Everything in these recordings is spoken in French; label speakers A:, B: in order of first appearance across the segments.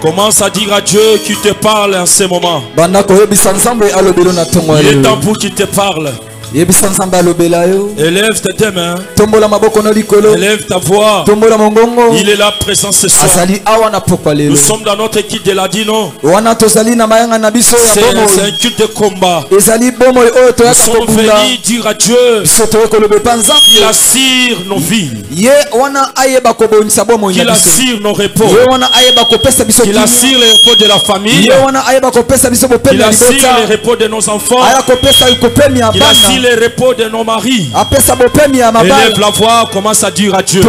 A: Commence à dire à Dieu qui te parle en ce moment. Il est temps pour qu'il te parle. Élève tes mains. Élève ta voix. Il est là présent ce soir. Nous sommes dans notre équipe de la Dino. C'est un culte de combat. Nous sommes venus dire à Dieu qu'il assure nos vies, qu'il assure nos repos, qu'il assure les repos de la famille, qu'il assure les repos de nos enfants, qu'il assure les repos de nos maris. Élève la voix, commence à dire à Dieu.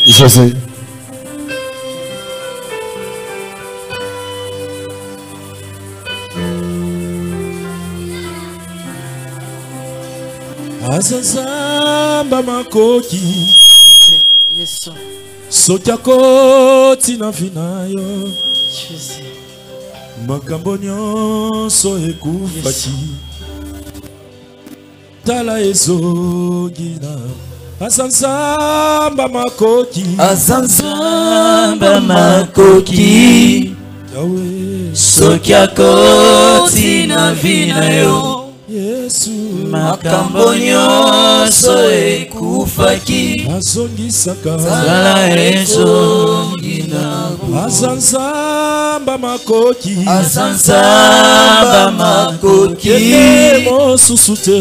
B: Jésus.
A: Azazamba makoki.
C: Yes.
A: Sotiako tina finayo. Makambo nyonso ekufaki. Tala ezogina. Azazamba makoki.
C: Azazamba makoki.
A: Yahweh.
C: Sotiako tina finayo.
A: Yesu
C: makambo nyonso ekufaki
A: azongisaka
C: tala ezongina
A: azanzamba makoki mosusu te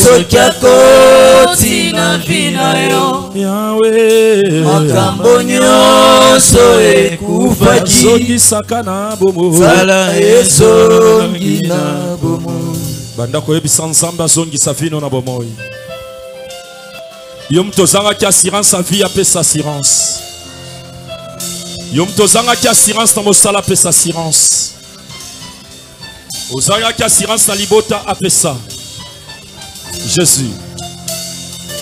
C: soki akoti na vina yo
A: Yahweh
C: makambo nyonso ekufaki
A: azongisaka na bomo
C: tala ezongina bomo
A: banda koyebisa nzambe azongisa vino na bomoi yo mutu ozangaki assurance sa vie apesa assurance yo mutu ozangaki assurance na mosala apesa assurance ozangaki assurance na libota apesa Jésus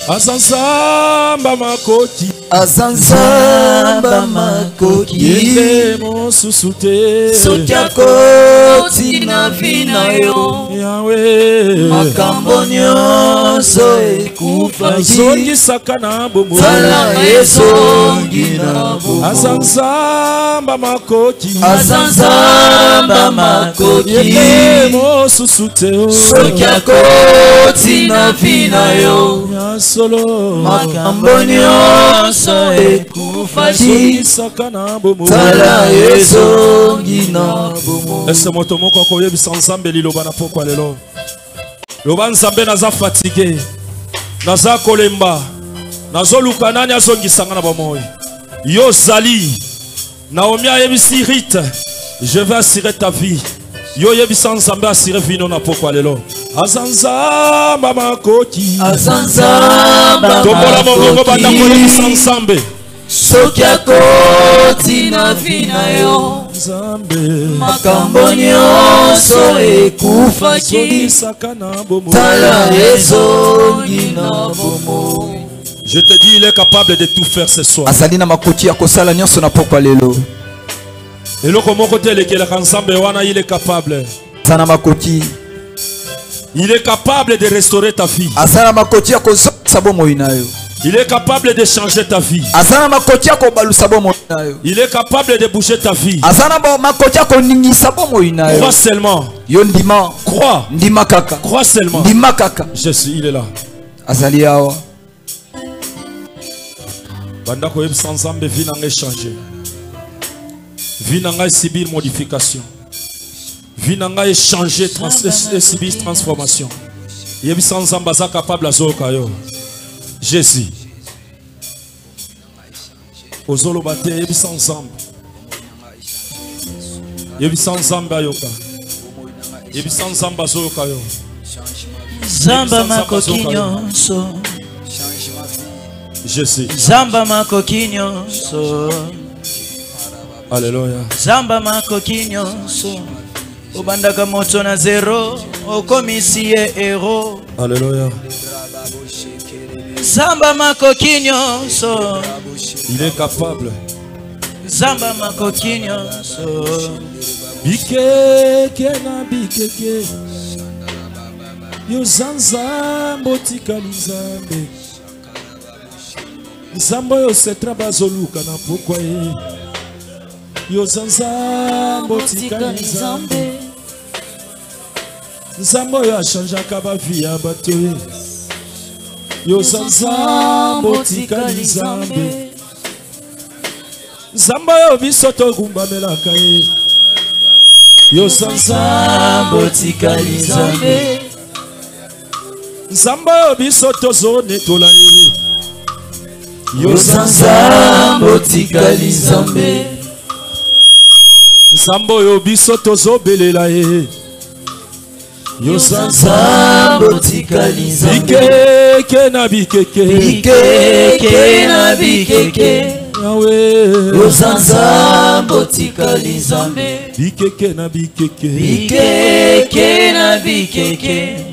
A: azanzamba makoki
C: azanzamba makoki
A: yende mosusu te
C: soki akoti na vina yo
A: Yahweh
C: makambo nyonso ekufaki
A: azongisaka na bomo
C: tala ezongi na bomo
A: azanzamba makoki
C: azanzamba makoki
A: yende mosusu te
C: soki akoti na vina yo
A: solo
C: makambo nyonso ekufaki tala ezongi na bomo.
A: Ese moto moko akoyebisa nzambe liloba na pokwa lelo loba nzambe naza fatigué naza kolemba nazoluka nani azongisanga na bomoi yo zali Naomi ayebisi Rite je vais assurer ta vie yo yebisa nzambe assurer vino na pokwa lelo azanzamba makoki
C: azanzamba
A: tombola mongongo banda koyebisa nzambe
C: soki akoti na vina yo
A: nzambe
C: makambo nyonso ekufaki tala ezongi na bomo.
A: Je te dis, il est capable de tout faire ce soir.
B: Azali na makoti ya kosala nyonso na pokwa lelo.
A: Eloko moko te lekelaka nzambe wana, il est capable.
B: Zana makoti.
A: Il est capable de restaurer ta vie.
B: Azana makoti ya kozokisa bomoi na yo.
A: Il est capable de changer ta vie.
B: Azana makoti ya kobalusa bomoi na yo.
A: Il est capable de bouger ta vie.
B: Azana makoti ya koningisa bomoi na yo.
A: Crois seulement.
B: Yo ndima.
A: Crois.
B: Ndima kaka.
A: Crois seulement.
B: Ndima kaka.
A: Jésus, il est là.
B: Azali awa.
A: Banda ko yebisa nzambe vie nanga changer. Vie nanga subir modification. Vie nanga changer, subir transformation. Yebisa nzambe za capable azoka yo. Jésus. Ozolo bate yebisa nzambe. Yebisa nzambe ayoka. Yebisa nzambe azoka yo.
C: Zamba makoki nyonso.
A: Jésus.
C: Zamba makoki nyonso.
A: Alléluia.
C: Zamba makoki nyonso. Obandaka moto na zero, okomisi ye hero.
A: Alléluia.
C: Zamba makoki nyonso.
A: Il est capable.
C: Zamba makoki nyonso.
A: Bikeke na bikeke. Yo zanzambe otikali nzambe. Nzambe oyo setra bazoluka na pokwa ye. Yo zanzambe otikali nzambe. Nzambe oyo achangeaka bavi ya bato ye. Yo zanzambe otikali nzambe. Nzambe oyo biso togumbamelaka ye. Yo zanzambe otikali nzambe. Nzambe oyo biso tozonetola ye. Yo zanzambe otikali nzambe. Nzambe oyo biso tozobelela ye. Yo zanzambe otikali nzambe. Bikeke na bikeke. Bikeke na bikeke. Yo zanzambe otikali nzambe. Bikeke na bikeke. Bikeke na bikeke.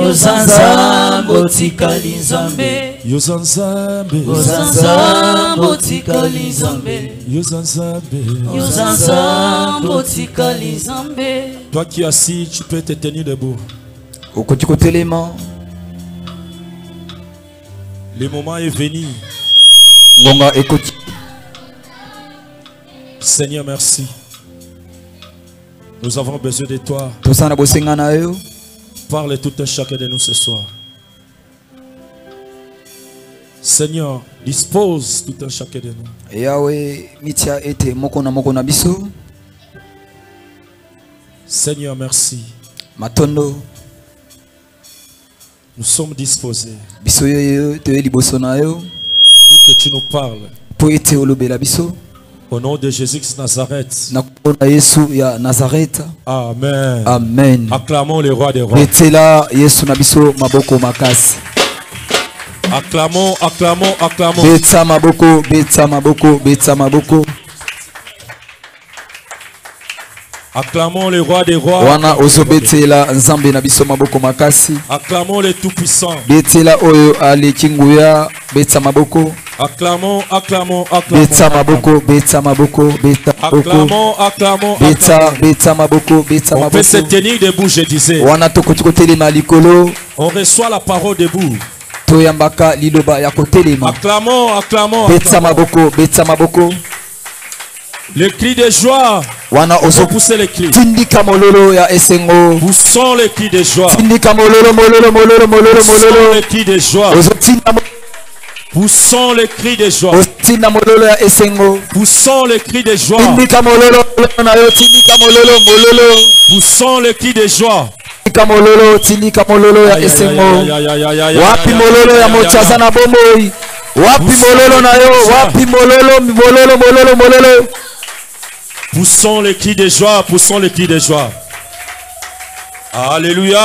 A: Yo zanzambe otikali nzambe. Yo zanzambe. Yo zanzambe otikali nzambe. Yo zanzambe. Yo zanzambe otikali nzambe. Toi qui es assis, tu peux te tenir debout. Le moment est venu. Seigneur, merci. Nous avons besoin de toi. Parle tout un chacun de nous ce soir. Seigneur, dispose tout un chacun de nous.
B: Yahweh, mitia ete moko na biso.
A: Seigneur, merci.
B: Matondo.
A: Nous sommes disposés.
B: Biso yo te liboso na yo.
A: Pour que tu nous parles.
B: Po ete olobela biso.
A: Au nom de Jésus Nazareth.
B: Na kona Yesu ya Nazareth.
A: Amen.
B: Amen.
A: Acclamons le roi des rois.
B: Betela Yesu na biso maboko makasi.
A: Acclamons, acclamons, acclamons.
B: Betsa maboko, betsa maboko, betsa maboko.
A: Acclamons le roi des rois.
B: Wana ozo betela nzambe na biso maboko makasi.
A: Acclamons le tout-puissant.
B: Betela oyo ale kinguya, betsa maboko.
A: Acclamons, acclamons, acclamons.
B: Betsa maboko, betsa maboko, betsa maboko.
A: Acclamons, acclamons,
B: betsa, betsa maboko, betsa maboko.
A: On peut se tenir debout, je disais.
B: Wana tokoteli malikolo.
A: On reçoit la parole debout.
B: Toyambaka liloba ya kotelema.
A: Acclamons, acclamons.
B: Betsa maboko, betsa maboko.
A: Le cri de joie.
B: Wana ozo
A: pousser les cris.
B: Tindika mololo ya esengo.
A: Poussons les cris de joie.
B: Tindika mololo mololo mololo mololo mololo.
A: Les cris de joie.
B: Ozo tinda.
A: Poussons les cris de joie.
B: Tinda mololo ya esengo.
A: Poussons les cris de joie.
B: Tindika mololo na yo tindika mololo mololo.
A: Poussons les cris de joie.
B: Tindika mololo tindika mololo ya esengo. Wapi mololo ya mochaza na bomoi. Wapi mololo na yo, wapi mololo, mololo, mololo, mololo.
A: Poussons les cris de joie, poussons les cris de joie. Alléluia.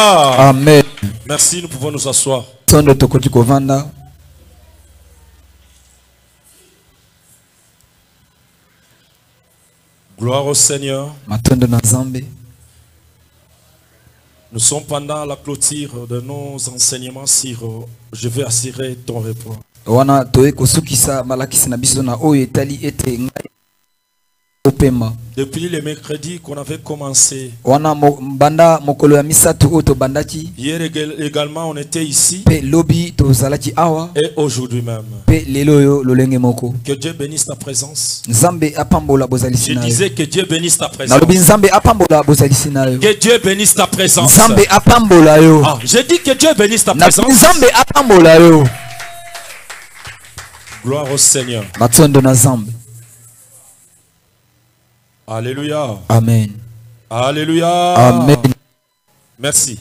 B: Amen.
A: Merci, nous pouvons nous asseoir.
B: Sondo tokoti kovanda.
A: Gloire au Seigneur.
B: Matondo na Nzambe.
A: Nous sommes pendant la clôture de nos enseignements sur je vais assurer ton repos.
B: Wana toe kosukisa malakisi na biso na oyo etali ete ngai opema.
A: Depuis le mercredi qu'on avait commencé.
B: Wana banda mokolo ya misatu oto bandaki.
A: Hier également on était ici.
B: Pe lobi to zalaki awa.
A: Et aujourd'hui même.
B: Pe lelo yo lolenge moko.
A: Que Dieu bénisse ta présence.
B: Nzambe apambola bozalisi na yo.
A: Je disais que Dieu bénisse ta présence.
B: Na lobi Nzambe apambola bozalisi na yo.
A: Que Dieu bénisse ta présence.
B: Nzambe apambola yo.
A: Ah, je dis que Dieu bénisse ta présence.
B: Nzambe apambola yo.
A: Gloire au Seigneur.
B: Matondo na Nzambe.
A: Alléluia.
B: Amen.
A: Alléluia.
B: Amen.
A: Merci.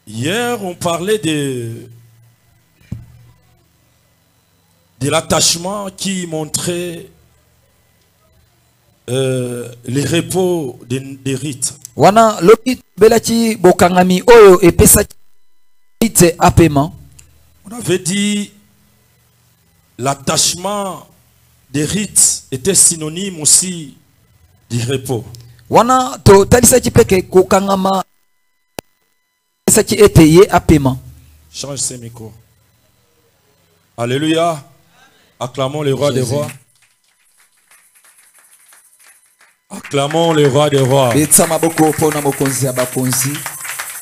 A: Hier, on parlait de l'attachement qui montrait les repos des rites.
B: Wana lobi belati bokangami oyo epesa rite apaiement.
A: On avait dit l'attachement des rites était synonyme aussi du repos.
B: Wana to talisa peke kokangama saki ete ye apaiement.
A: Change ce micro. Alléluia. Acclamons le roi des rois. Acclamons le roi des rois.
B: Betsa maboko pona mokonzi ya bakonzi.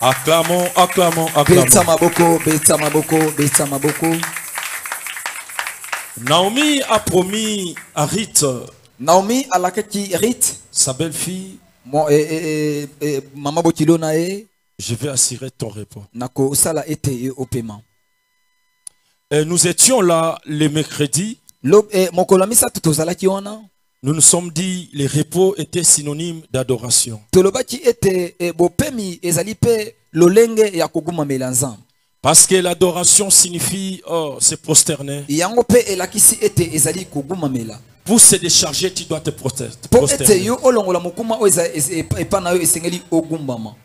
A: Acclamons, acclamons,
B: Betsa
A: acclamons.
B: maboko, betsa maboko, betsa maboko.
A: Naomi a promis à Ruth,
B: Naomi alakaki Rit,
A: sa belle-fille,
B: mama botilo na e
A: je vais assurer ton repos.
B: nako sala ete e opema.
A: Et nous étions là le mercredi.
B: Mokolo misato tozalaki wana.
A: Nous nous sommes dit le repos était synonyme d'adoration.
B: Tolobaki ete bopemi ezali pe lolenge ya koguma melanzam.
A: Parce que l'adoration signifie se prosterner.
B: Yango pe elakisi ete ezali koguma mela.
A: Pour se décharger, tu dois te
B: Po ete
A: prosterner.
B: yo olongola mokuma o epana yo esengeli ogumbama.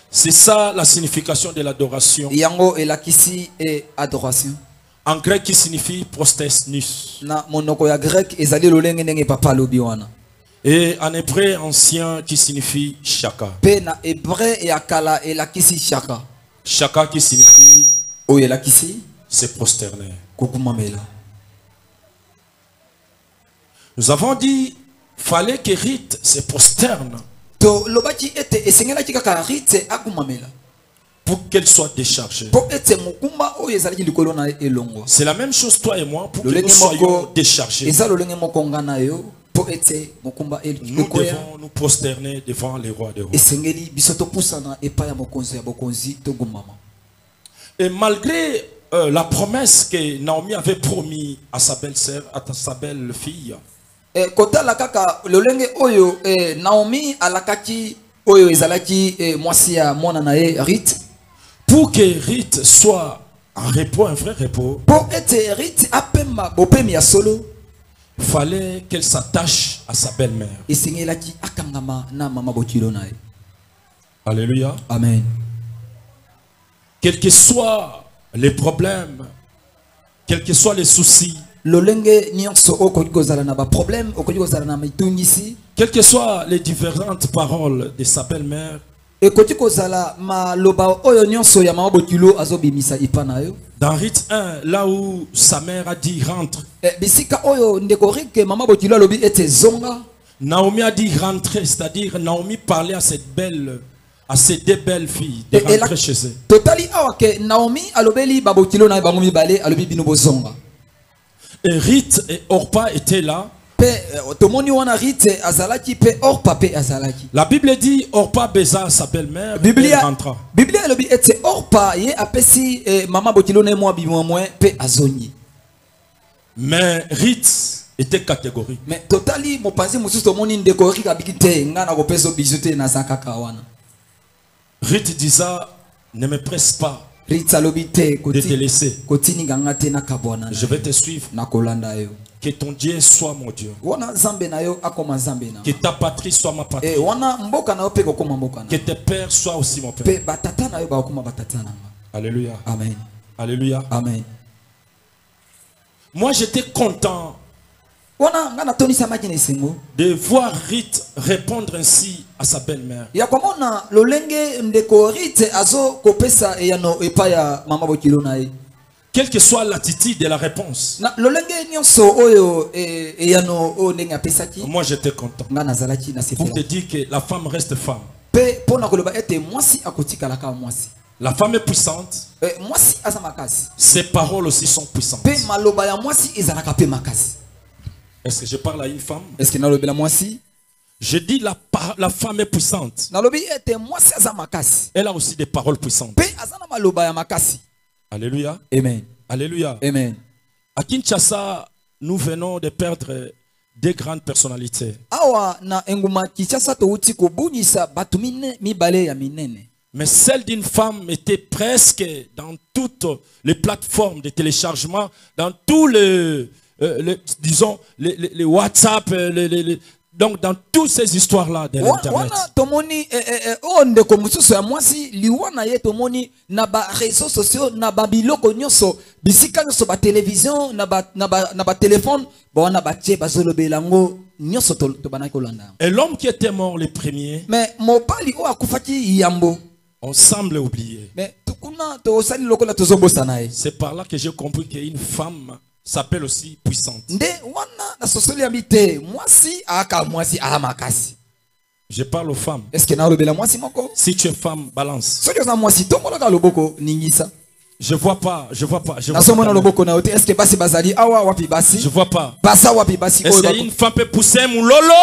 A: C'est ça la signification de l'adoration.
B: Yango elakisi e adoration.
A: En grec, qui signifie prosternus.
B: Na monoko ya grec ezali lolenge ndenge papa lobi wana.
A: Et en hébreu ancien, qui signifie shaka.
B: Pe na hébreu ya kala elakisi shaka.
A: Shaka qui signifie
B: O elakisi
A: se prosterner.
B: koguma mela.
A: Nous avons dit, fallait que Ruth se prosterne
B: To lobaki ete esengelaki kaka rite aguma mela.
A: pour qu'elle soit déchargée.
B: Po ete mokumba o ezalaki likolo na elongo.
A: C'est la même chose, toi et moi, pour que
B: Lolenge
A: nous soyons
B: moko
A: déchargés.
B: eza lolenge moko ngana yo po ete mokumba
A: Nous
B: elikoya
A: devons nous prosterner devant les rois des rois.
B: esengeli biso topusana epai ya mokonzi ya bokonzi togumama.
A: Et malgré la promesse que Naomi avait promis à sa belle-sœur, à sa belle-fille,
B: Kotala kaka lolenge oyo Naomi alakaki oyo ezalaki mwasi ya mwana na ye Rit.
A: pour que Ruth soit en repos, un vrai repos,
B: Po ete Rit apema bopemi ya solo
A: il fallait qu'elle s'attache à sa belle-mère.
B: esengelaki akangama na mama bokilo na ye.
A: Alléluia.
B: Amen.
A: Quels que soient les problèmes, quels que soient les soucis,
B: Lolenge nyonso okoki kozala na ba problème okoki kozala na mitungisi
A: quelles que soient les différentes paroles de sa belle-mère,
B: ekoti kozala maloba oyo nyonso ya mama bokilo azobimisa ipa na yo.
A: dans Ruth 1, là où sa mère a dit rentre,
B: Bisika oyo ndeko rike mama bokilo alobi ete zonga.
A: Naomi a dit rentrer, c'est-à-dire Naomi parlait à ces deux belles filles de
B: Et
A: rentrer chez eux.
B: Totali awa ke Naomi alobeli babokilo na bango mibale alobi bino bozonga.
A: Et Ruth et Orpa étaient là.
B: Pe tomoni wana Rite azalaki pe Orpa pe azalaki.
A: La Bible dit Orpa baisa sa belle-mère et elle
B: Biblia
A: rentra.
B: Biblia alobi ete Orpa ye apesi mama bokilo na mwa bimwa pe azonyi.
A: Mais Ruth était catégorique.
B: Mais totali mopanzi mususu tomoni ndeko rika bikite ngana ko peso bijoute na zakaka wana.
A: Ruth disait, ne me presse pas
B: Rite alobi te
A: de te laisser.
B: kotini nganga te na kabwana.
A: Je vais te suivre.
B: Na kolanda yo.
A: Que ton Dieu soit mon Dieu.
B: Wana zambe na yo akoma zambe na.
A: Que ta patrie soit ma patrie.
B: Wana mboka na yo pe kokoma mboka na.
A: Que tes pères soient aussi mon père.
B: Pe batata na yo ba kokoma batata na.
A: Alléluia.
B: Amen.
A: Alléluia.
B: Amen.
A: Moi j'étais content
B: Wana ngana toni samaki na esengo.
A: de voir Ruth répondre ainsi à sa belle-mère.
B: Ya komona lolenge ndeko Rite azo kopesa eyano epa ya mama bokilo na ye.
A: Quelle que soit l'attitude de la réponse,
B: Na lolenge nyonso oyo eyano o ndenge apesaki.
A: moi j'étais content.
B: Ngana zalaki na
A: Pour te
B: sefela.
A: dire que la femme reste femme.
B: Pe pona koloba ete mwasi akotikala ka mwasi.
A: La femme est puissante.
B: Mwasi aza makasi.
A: Ses paroles aussi sont puissantes.
B: Pe maloba ya mwasi ezalaka pe makasi.
A: Est-ce que je parle à une femme?
B: Est-ce que nalobela mwasi?
A: Je dis la femme est puissante.
B: Nalobi ete mwasi aza makasi.
A: Elle a aussi des paroles puissantes.
B: Pe aza na maloba ya makasi.
A: Alléluia.
B: Amen.
A: Alléluia.
B: Amen.
A: À Kinshasa, nous venons de perdre deux grandes personnalités.
B: Awa na enguma Kinshasa touti kobunisa batu mibale ya minene.
A: Mais celle d'une femme était presque dans toutes les plateformes de téléchargement, dans tous disons, les WhatsApp, donc dans toutes ces histoires-là de l'Internet.
B: Wana tomoni onde ko mususu ya mwasi liwana ye tomoni na ba réseaux sociaux na ba biloko nyonso bisika nyonso ba télévision na ba téléphone bona ba tie bazolobela ngo nyonso to banaki kolanda.
A: Et l'homme qui était mort le premier,
B: Mais mopali o akufaki yambo.
A: on semble oublier.
B: Mais tukuna to sali lokola tozobosa nae.
A: C'est par là que j'ai compris qu'une femme s'appelle aussi puissante.
B: Nde wana na sosoli ya mite mwasi aka mwasi amakasi.
A: Je parle aux femmes.
B: Est-ce que nalobela mwasi moko?
A: Si tu es femme, balance.
B: Soki oza mwasi tombolaka loboko ningisa.
A: Je vois pas. Je vois
B: Nasomona loboko na ote. Est-ce que basi bazali awa wapi basi?
A: Je vois pas.
B: Basa wapi basi?
A: Est-ce qu'une femme peut pousser un moulolo?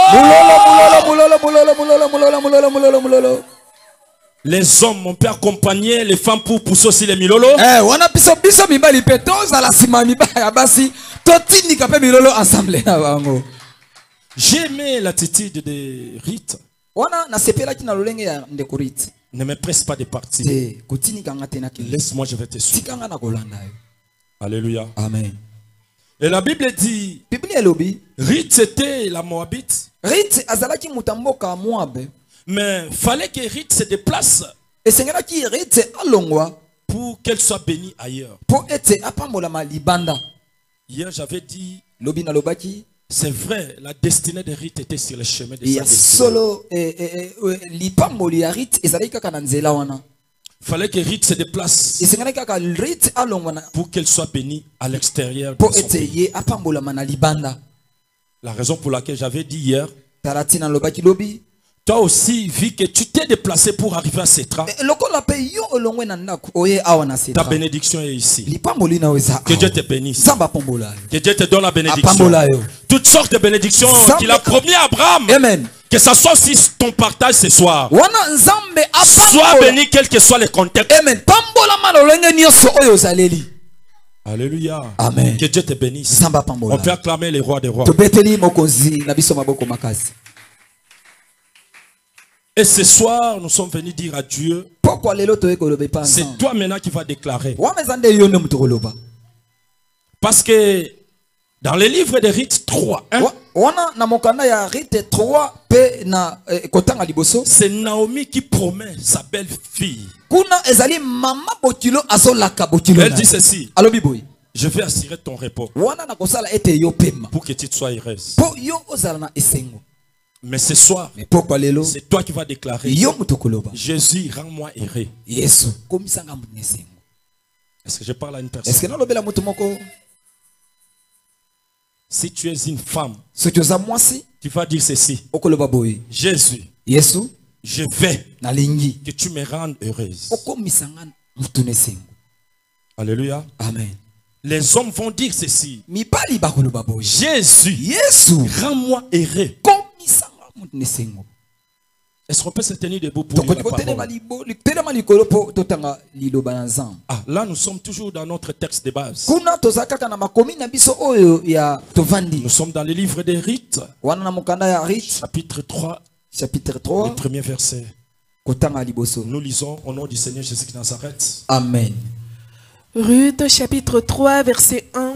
A: Les hommes, on peut accompagner les femmes pour pousser aussi les milolo.
B: Eh, wana biso mibali peto za la sima mibali ya basi. Totini kape milolo ensemble na bango.
A: J'ai aimé l'attitude de Rite.
B: Wana na sepela ki na lolenge ya ndeko Rite.
A: Ne me presse pas de partir.
B: Laisse-moi,
A: je vais te suivre. Alléluia.
B: Amen.
A: Et la Bible dit, Rite c'était la Moabite.
B: Rite azalaki mutamboka Moab.
A: Mais fallait que Rite se déplace.
B: Et sengelaki Rite alongwa
A: pour qu'elle soit bénie ailleurs.
B: Pour être apambolama libanda.
A: Hier j'avais dit,
B: lobi na lobaki.
A: C'est vrai, la destinée de Rite était sur le chemin de sa destinée.
B: Solo lipamboli ya Rite ezalaki kaka na nzela wana.
A: Fallait que Rite se déplace
B: pour
A: qu'elle soit bénie à l'extérieur. La raison pour laquelle j'avais dit hier, toi aussi, vu que tu t'es déplacé pour arriver à Setra, ta bénédiction est ici. Que Dieu te bénisse. Que Dieu te donne la bénédiction. Toutes sortes de bénédictions qu'il a promis à Abraham.
B: Amen.
A: Que ça soit aussi ton partage ce soir. Sois béni quel que soit le contexte.
B: Amen.
A: Alléluia.
B: Amen.
A: Que Dieu te bénisse. On peut acclamer les rois des rois. Et ce soir, nous sommes venus dire à Dieu, c'est toi maintenant qui vas déclarer. Parce que dans les livres de Rite 3, c'est Naomi qui promet sa belle-fille. Elle dit ceci: je vais assurer ton repos pour que tu sois heureuse. Mais ce soir, c'est toi qui vas déclarer: Jésus, rends-moi heureux. Est-ce que je parle à une personne? Si tu es une femme, tu vas dire ceci: Jésus, je vais que tu me rendes heureuse. Alléluia.
B: Amen.
A: Les hommes vont dire ceci: Jésus, rends-moi heureux. Est-ce qu'on peut se tenir debout pour lire la parole? Ah, là nous sommes toujours dans notre texte de base. Nous sommes dans le livre des Rites, chapitre 3, le premier verset. Nous lisons au nom du Seigneur Jésus qui Nazareth.
B: Amen.
D: Ruth chapitre 3 verset 1.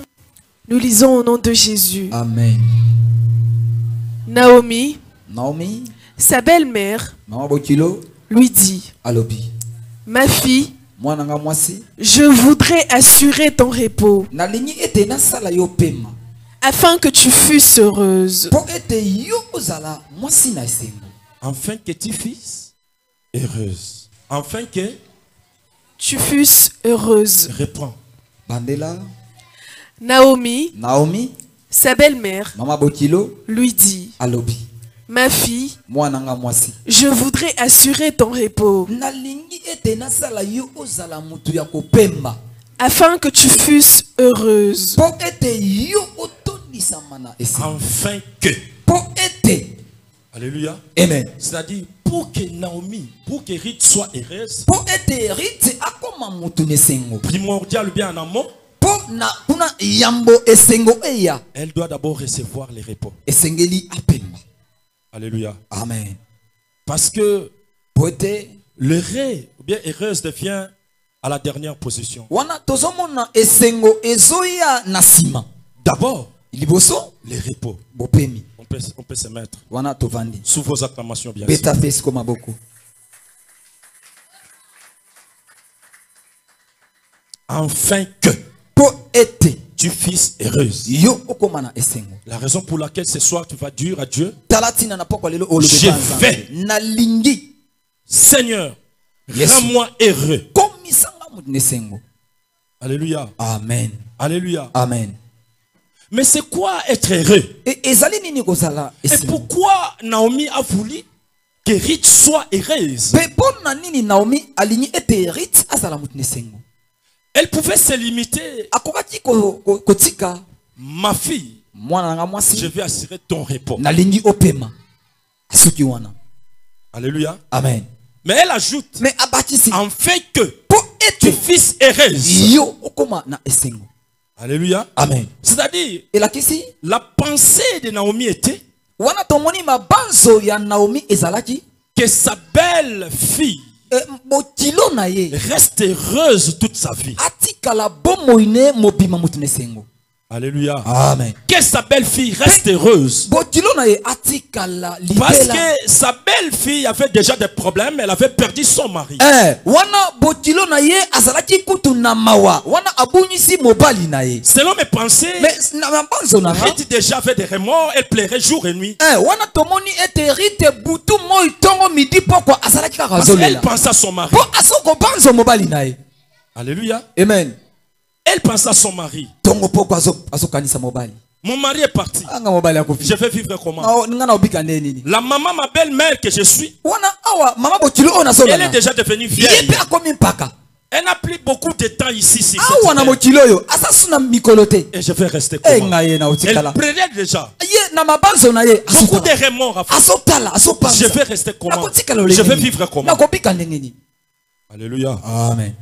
D: Nous lisons au nom de Jésus.
B: Amen.
D: Naomi, sa belle-mère, lui dit: ma fille, je voudrais assurer ton repos afin que tu fusses heureuse.
A: Afin que tu fusses heureuse. Afin que
D: tu fusses heureuse.
A: Reprends.
D: Naomi, sa belle-mère, lui dit: ma fille, je voudrais assurer ton repos afin que tu fusses heureuse.
A: Afin que. Alléluia.
B: Amen.
A: C'est-à-dire pour que Naomi, pour que Rite soit heureuse, primordial bien en amont, elle doit d'abord recevoir les repos. Alléluia.
B: Amen.
A: Parce que l'heureux ou bien heureuse devient à la dernière position. D'abord, les repos. On peut se mettre sous vos acclamations, bien sûr. Afin que tu fusses heureuse. La raison pour laquelle ce soir tu vas dire à Dieu: je vais, Seigneur, rends-moi heureux. Alléluia.
B: Amen.
A: Alléluia.
B: Amen.
A: Mais c'est quoi être heureux?
B: Et
A: pourquoi Naomi a voulu que Ruth soit heureuse.
B: Pe pona nini Naomi alingi ete Ruth azala mutu nesengo.
A: Elle pouvait se limiter.
B: Akokaki kotika
A: Ma fille,
B: mwana nanga
A: je
B: mwasi
A: vais assurer ton repos.
B: nalingi opema. Asuki wana.
A: Alléluia.
B: Amen.
A: Mais elle ajoute,
B: Mais abatisi
A: en fait que
B: po
A: tu
B: ete
A: fils heureuse.
B: yo okoma na esengo.
A: Alléluia.
B: Amen.
A: C'est-à-dire,
B: Elakisi
A: la pensée de Naomi était
B: wana tomoni mabanzo ya Naomi ezalaki
A: que sa belle-fille
B: botilo na ye
A: reste heureuse toute sa vie.
B: atikala bomoine mobima mutu nesengo.
A: Alléluia.
B: Amen.
A: Que sa belle-fille reste heureuse.
B: Botilo na ye atikala
A: Parce
B: libela.
A: que sa belle-fille avait déjà des problèmes. Elle avait perdu son mari.
B: Wana botilo na ye azalaki kutu na mawa. Wana abunyisi mobali na ye.
A: Selon mes pensées,
B: Mais na mabanzo na
A: Ruth déjà avait des remords. Elle plairait jour et nuit.
B: wana tomoni ete rite butu moi tongo midi poko azalaki kaka
A: Parce qu'elle
B: zolela.
A: pensait à son mari.
B: Po asoko banzo mobali na ye.
A: Alléluia.
B: Amen.
A: Elle pensait à son mari.
B: Tongo poko azokanisa mobali.
A: Mon mari est parti.
B: Anga mobali akufi.
A: Je vais vivre comment?
B: Ngana obika nini?
A: La maman, ma belle-mère que je suis,
B: Wana awa mama botilo ona zolela.
A: elle est déjà devenue vieille.
B: Yepe akomi mpaka.
A: Elle n'a plus beaucoup de temps ici. Si
B: Awa na botilo yo asasuna mikolote.
A: et je vais rester comment?
B: Ngaye na
A: Elle
B: otikala.
A: plairait déjà.
B: Ye na mabanzo na ye.
A: Beaucoup de remords à faire.
B: Asotala, asopanza.
A: Je vais rester comment?
B: Nakotikala
A: Je vais
B: olengeni.
A: vivre comment?
B: Nakopika ndengeni.
A: Alléluia.
B: Amen.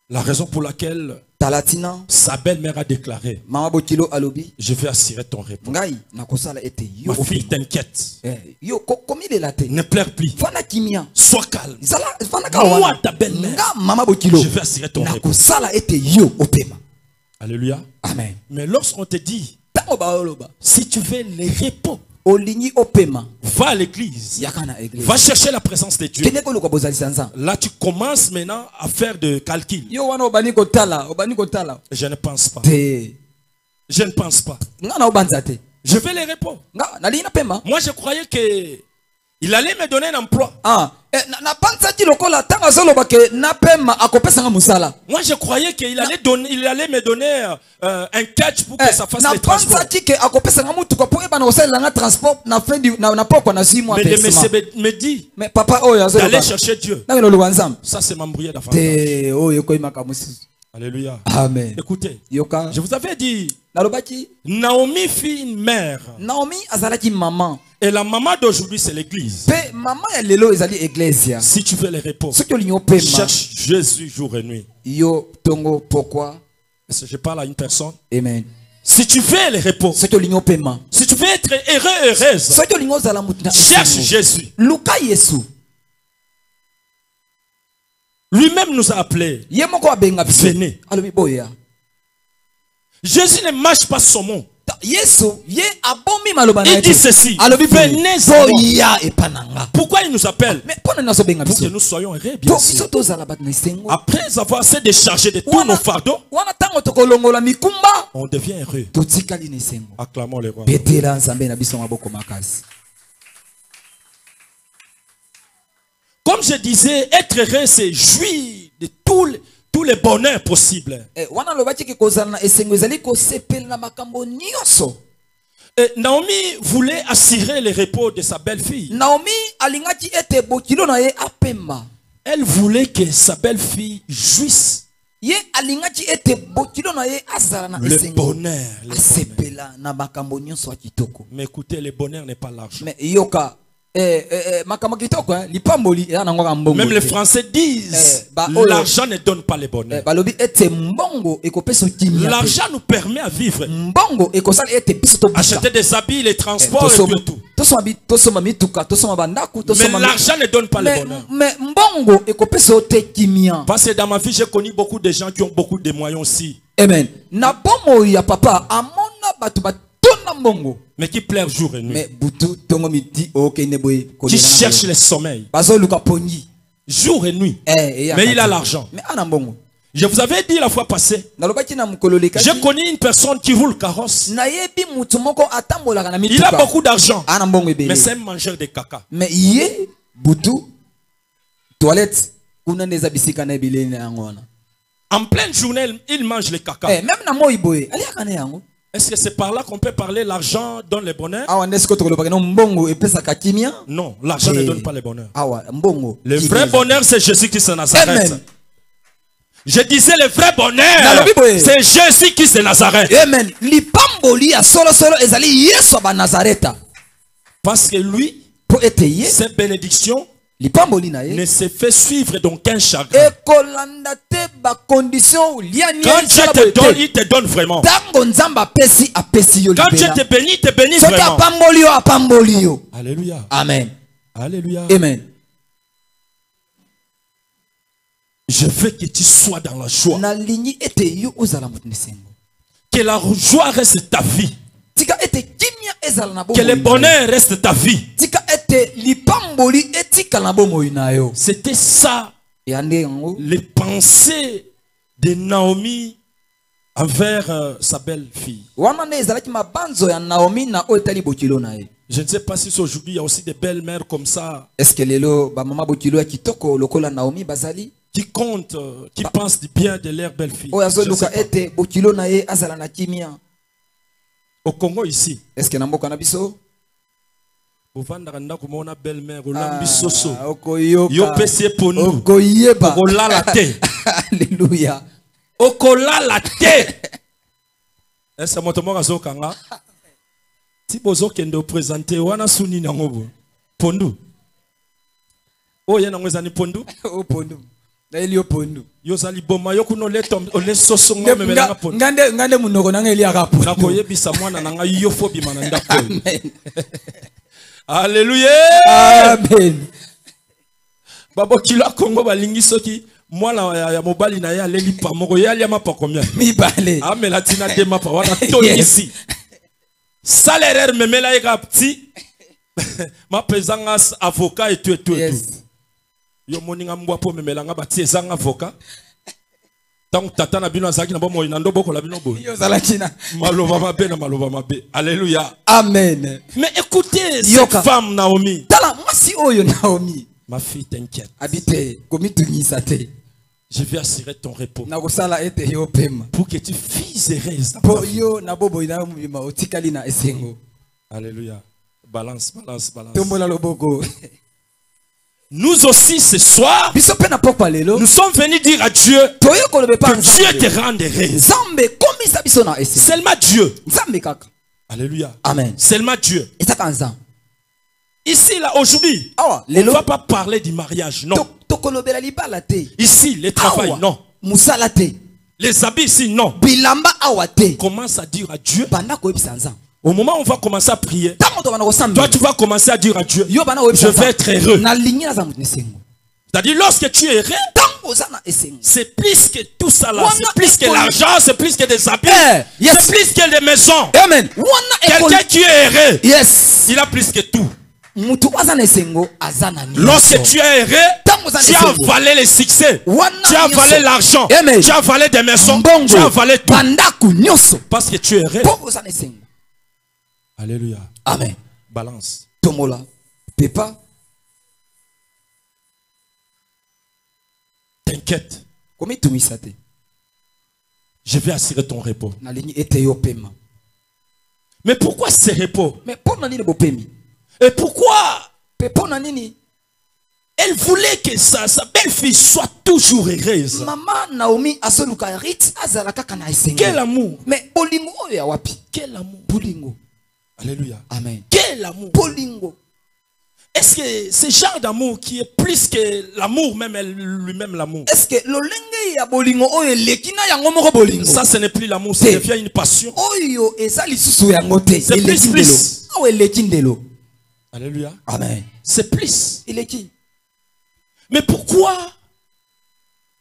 A: La raison pour laquelle
B: Talatina
A: sa belle-mère a déclaré,
B: mama botilo alobi
A: je vais assurer ton repos.
B: ngai nakosala ete yo
A: Ma fille, t'inquiète.
B: yo komilela te.
A: Ne pleure plus.
B: Fana kimia.
A: Sois calme.
B: Zala fana
A: Moi,
B: kawana.
A: ta belle-mère,
B: Nga mama botilo.
A: je vais assurer ton repos.
B: Nakosala ete yo opema.
A: Alléluia.
B: Amen.
A: Mais lorsqu'on te dit,
B: Tango ba oloba.
A: si tu veux le repos,
B: Olingi opema.
A: va à l'église.
B: Yakana église.
A: Va chercher la présence de Dieu.
B: Kene ko luka bozali sanza.
A: Là, tu commences maintenant à faire de calcul.
B: Yo wana obani kotala, obani kotala.
A: Je ne pense pas.
B: Te.
A: Je ne pense pas.
B: Nga na obanza te.
A: Je vais les repos.
B: Nga na lina pema.
A: Moi, je croyais que il allait me donner un emploi.
B: Na panza ti lokola tanga zoloba ke na pema akopesa nga musala.
A: Moi, je croyais qu'il allait me donner un catch pour que ça fasse
B: Na
A: les transports.
B: panza ti ke akopesa nga mutuka po eba na osala nga transport na fin du na poko na 6 mois
A: Mais le
B: paiement.
A: monsieur me dit
B: Mais papa oyo azoloba.
A: d'aller chercher Dieu.
B: Na ngelo lubanzam.
A: Ça, c'est m'embrouiller d'avant.
B: Te oyo ko imaka musu.
A: Alléluia.
B: Amen.
A: Écoutez,
B: Yoka.
A: je vous avais dit,
B: Nalobaki
A: Naomi fit une mère.
B: Naomi azalaki maman.
A: Et la maman d'aujourd'hui, c'est l'église.
B: Pe maman ya lelo ezali iglesia.
A: Si tu veux les repos,
B: Soki olinyo pema.
A: cherche Jésus jour et nuit.
B: Yo tongo pourquoi?
A: Est-ce que je parle à une personne?
B: Amen.
A: Si tu veux les repos,
B: Soki olinyo pema.
A: si tu veux être heureux, heureuse,
B: Soki olinyo zala mutina.
A: cherche Jésus.
B: Luka Yesu.
A: Lui-même nous a appelés.
B: Ye moko abenga biso.
A: Venez.
B: Alobi boya.
A: Jésus ne mâche pas son mot.
B: Yesu ye abomi maloba na
A: Il dit ceci.
B: Alobi
A: Venez à moi.
B: boya epananga.
A: Pourquoi il nous appelle?
B: Mais pona naso benga
A: Pour que
B: biso.
A: nous soyons heureux, bien
B: Po
A: sûr.
B: biso tozala bat na sengo.
A: Après avoir assez déchargé de tous nos fardeaux,
B: Wana tango tokolongola mikumba.
A: on devient heureux.
B: Totikali na sengo.
A: Acclamons le roi.
B: Betela nzambe na biso maboko makasi.
A: Comme je disais, être heureux, c'est jouir de tous les bonheurs possibles.
B: Wana lobaki ke kozala na esengo ezali kosepela na makambo nyonso.
A: Et Naomi voulait assurer le repos de sa belle-fille.
B: Naomi alingaki ete bokilo na ye apema.
A: Elle voulait que sa belle-fille jouisse
B: Ye alingaki ete bokilo na ye azala na
A: le
B: esengo.
A: bonheur.
B: Asepela na makambo nyonso ya kitoko.
A: Mais écoutez, le bonheur n'est pas l'argent.
B: Mais yoka makambo kitoko lipamboli ya nango mbongo.
A: Même les Français disent l'argent ne donne pas le bonheur.
B: Balobi ete mbongo ekopesa kimia.
A: L'argent nous permet à vivre.
B: Mbongo ekosala ete biso to
A: Acheter des habits, les transports et tout.
B: Tosoma mituka, tosoma bandaku,
A: Mais
B: tosoma.
A: l'argent ne donne pas le bonheur.
B: Mais mbongo ekopesa te kimia.
A: Parce que dans ma vie, j'ai connu beaucoup de gens qui ont beaucoup de moyens aussi.
B: Amen. Na bomo ya papa amona batu batona mbongo.
A: Mais qui pleurent jour et nuit.
B: Mais butu tongo midi okene boy.
A: Qui cherchent le sommeil.
B: Bazo luka pongi.
A: Jour et nuit. Mais il a l'argent.
B: Mais ana mbongo.
A: Je vous avais dit la fois passée. J'ai connu une personne qui roule carrosse. Il a beaucoup d'argent. Mais c'est un mangeur de caca.
B: Mais yé butu toilette kuna neza bisika na bilene ngona.
A: En pleine journée, il mange le caca.
B: Même na moi boy, ali akane yango.
A: Est-ce que c'est par là qu'on peut parler l'argent donne le bonheur?
B: awa nde sikoyo tokoloba no mbongo epesaka kimia.
A: Non, l'argent ne donne pas le bonheur.
B: Awa mbongo
A: Le vrai bonheur, c'est Jésus-Christ de Nazareth.
B: Amen.
A: Je disais le vrai bonheur,
B: Nalobi boye.
A: c'est Jésus-Christ de Nazareth.
B: Amen. Lipamboli ya solo solo ezali Yesu ba Nazareta.
A: Parce que lui,
B: Po ete ye
A: ses bénédictions
B: lipamboli na ye
A: ne se fait suivre d'aucun chagrin.
B: ekolanda te ba condition liani.
A: Quand Dieu te donne, il te donne vraiment.
B: Tango nzamba apesi yo
A: Quand Dieu
B: libela.
A: te bénit, il te bénit
B: Soki
A: vraiment.
B: apamboli yo.
A: Alléluia.
B: Amen.
A: Alléluia.
B: Amen.
A: Je veux que tu sois dans la joie.
B: Na linyi ete yo ozala mutu nesengo.
A: Que la joie reste ta vie.
B: Tika ete kimia ezala na
A: Que le bonheur reste ta vie.
B: Tika ete lipamboli etika na bomoi na yo.
A: C'était ça,
B: Yande yango.
A: les pensées de Naomi envers sa belle-fille.
B: Wana ne ezalaki mabanzo ya Naomi na oyo etali bokilo na ye.
A: Je ne sais pas si aujourd'hui il y a aussi des belles-mères comme ça
B: Est-ce que lelo ba mama bokilo ya kitoko lokola Naomi bazali?
A: qui comptent, qui pensent du bien de leur belle-fille.
B: Oyo
A: Je sais
B: azoluka
A: pas.
B: ete bokilo na ye azala na kimia.
A: Au Congo ici,
B: Est-ce que na mboka na biso?
A: ovandaka ndako mona belle-mère olambi soso.
B: Okoyoka.
A: Yo pesi pondu.
B: Okoyeba.
A: Okolala te.
B: Alléluia.
A: Okolala te. Est-ce que moto moko azokanga? Si bozokende présenter wana suni nango bo. Pondu. Oye nango ezani pondu.
B: Opondu. Na eli opondu.
A: Yo zali boma yo kuno le soso ngome melanga pondu.
B: Ngande munoko nanga eli akapo.
A: Na koyebisa mwana nanga yo fobi mana ndako.
B: Amen.
A: Alléluia.
B: Amen.
A: Babo kila Congo balingi soki mwana ya mobali na ye aleli pa moko ye aliama pa combien?
B: Mibale.
A: Amela tina de mapa wana toni ici. Salaire memela ye ka petit. Ma pesanga avocat et tout.
B: Yes.
A: Yo moninga mbwa po memela nga bati ezanga avocat. Tant tata na bino azaki na bomo ina ndo boko la bino boy.
B: Yo zalakina.
A: Maloba mabe na maloba mabe. Alléluia.
B: Amen.
A: Mais écoutez
B: Yoka.
A: cette femme Naomi.
B: Tala mwasi oyo Naomi.
A: Ma fille, t'inquiète.
B: Habite komitunyisa te.
A: Je vais assurer ton repos.
B: Na kosala ete yo pema.
A: Pour que tu fises heureuse. dans ta
B: Po
A: vie.
B: yo na bobo ina mubima otikali na esengo.
A: Alléluia. Balance.
B: Tombola loboko.
A: Nous aussi ce soir,
B: Biso pe na pokwa lelo.
A: nous sommes venus dire à Dieu
B: Toyo kolobe pa
A: que Dieu te rende heureuse.
B: Zambe komisa biso na esengo.
A: Seulement Dieu.
B: Zambe kaka.
A: Alléluia.
B: Amen.
A: Seulement Dieu.
B: Ezaka nzam.
A: Ici, là, aujourd'hui,
B: Awa
A: on ne
B: lelo.
A: va pas parler du mariage, non.
B: Tokolobela libala te.
A: Ici, le travail,
B: Awa.
A: non.
B: Musala te.
A: Les habits ici, non.
B: Bilamba awa te.
A: Commence à dire à Dieu.
B: Banda koyebisa nzam.
A: Au moment où on va commencer à prier,
B: Tango to bana kosamba.
A: toi, tu vas commencer à dire à Dieu,
B: Yo bana
A: je
B: koyebisa
A: vais être heureux.
B: Na lingi na zamu nesengo.
A: C'est-à-dire, lorsque tu es heureux,
B: Tango zana esengo.
A: c'est plus que tout ça là.
B: Wana
A: C'est plus que
B: ekoli.
A: l'argent, c'est plus que des habits.
B: Yes.
A: C'est plus que des maisons.
B: Amen. Wana ekoli.
A: Quelqu'un qui est heureux,
B: Yes.
A: il a plus que tout.
B: Mutu azana esengo azana ni.
A: Lorsque tu es heureux, tu as avalé les succès. Tu as avalé l'argent.
B: Amen.
A: Tu as avalé des maisons.
B: Mbongo.
A: Tu as avalé tout.
B: Bandaku nyoso.
A: Parce que tu es heureux.
B: Po azana esengo.
A: Alléluia.
B: Amen.
A: Balance.
B: Tomola. Pepa.
A: T'inquiète.
B: Komi tumisa te.
A: Je vais assurer ton repos.
B: Na lingi ete yo pema.
A: Mais pourquoi ce repos?
B: Mais po na nini bopemi?
A: Et pourquoi
B: Pe po na nini?
A: elle voulait que sa belle-fille soit toujours heureuse?
B: Mama Naomi asoluka rit azala kaka na esengo.
A: Quel amour.
B: Mais bolingo oyo ya wapi?
A: Quel amour.
B: Bolingo.
A: Alléluia.
B: Amen.
A: Quel amour.
B: Bolingo.
A: Est-ce que ce genre d'amour qui est plus que l'amour même, lui-même l'amour?
B: Est-ce que lolenge ya bolingo oyo lekina yango moko bolingo?
A: Ça, ce n'est plus l'amour, ça
B: C'est-
A: devient une passion.
B: Oyo eza lisusu yango te.
A: C'est
B: Eleki
A: plus.
B: ndelo. Awa eleki ndelo.
A: Alléluia.
B: Amen.
A: C'est plus.
B: Eleki.
A: Mais pourquoi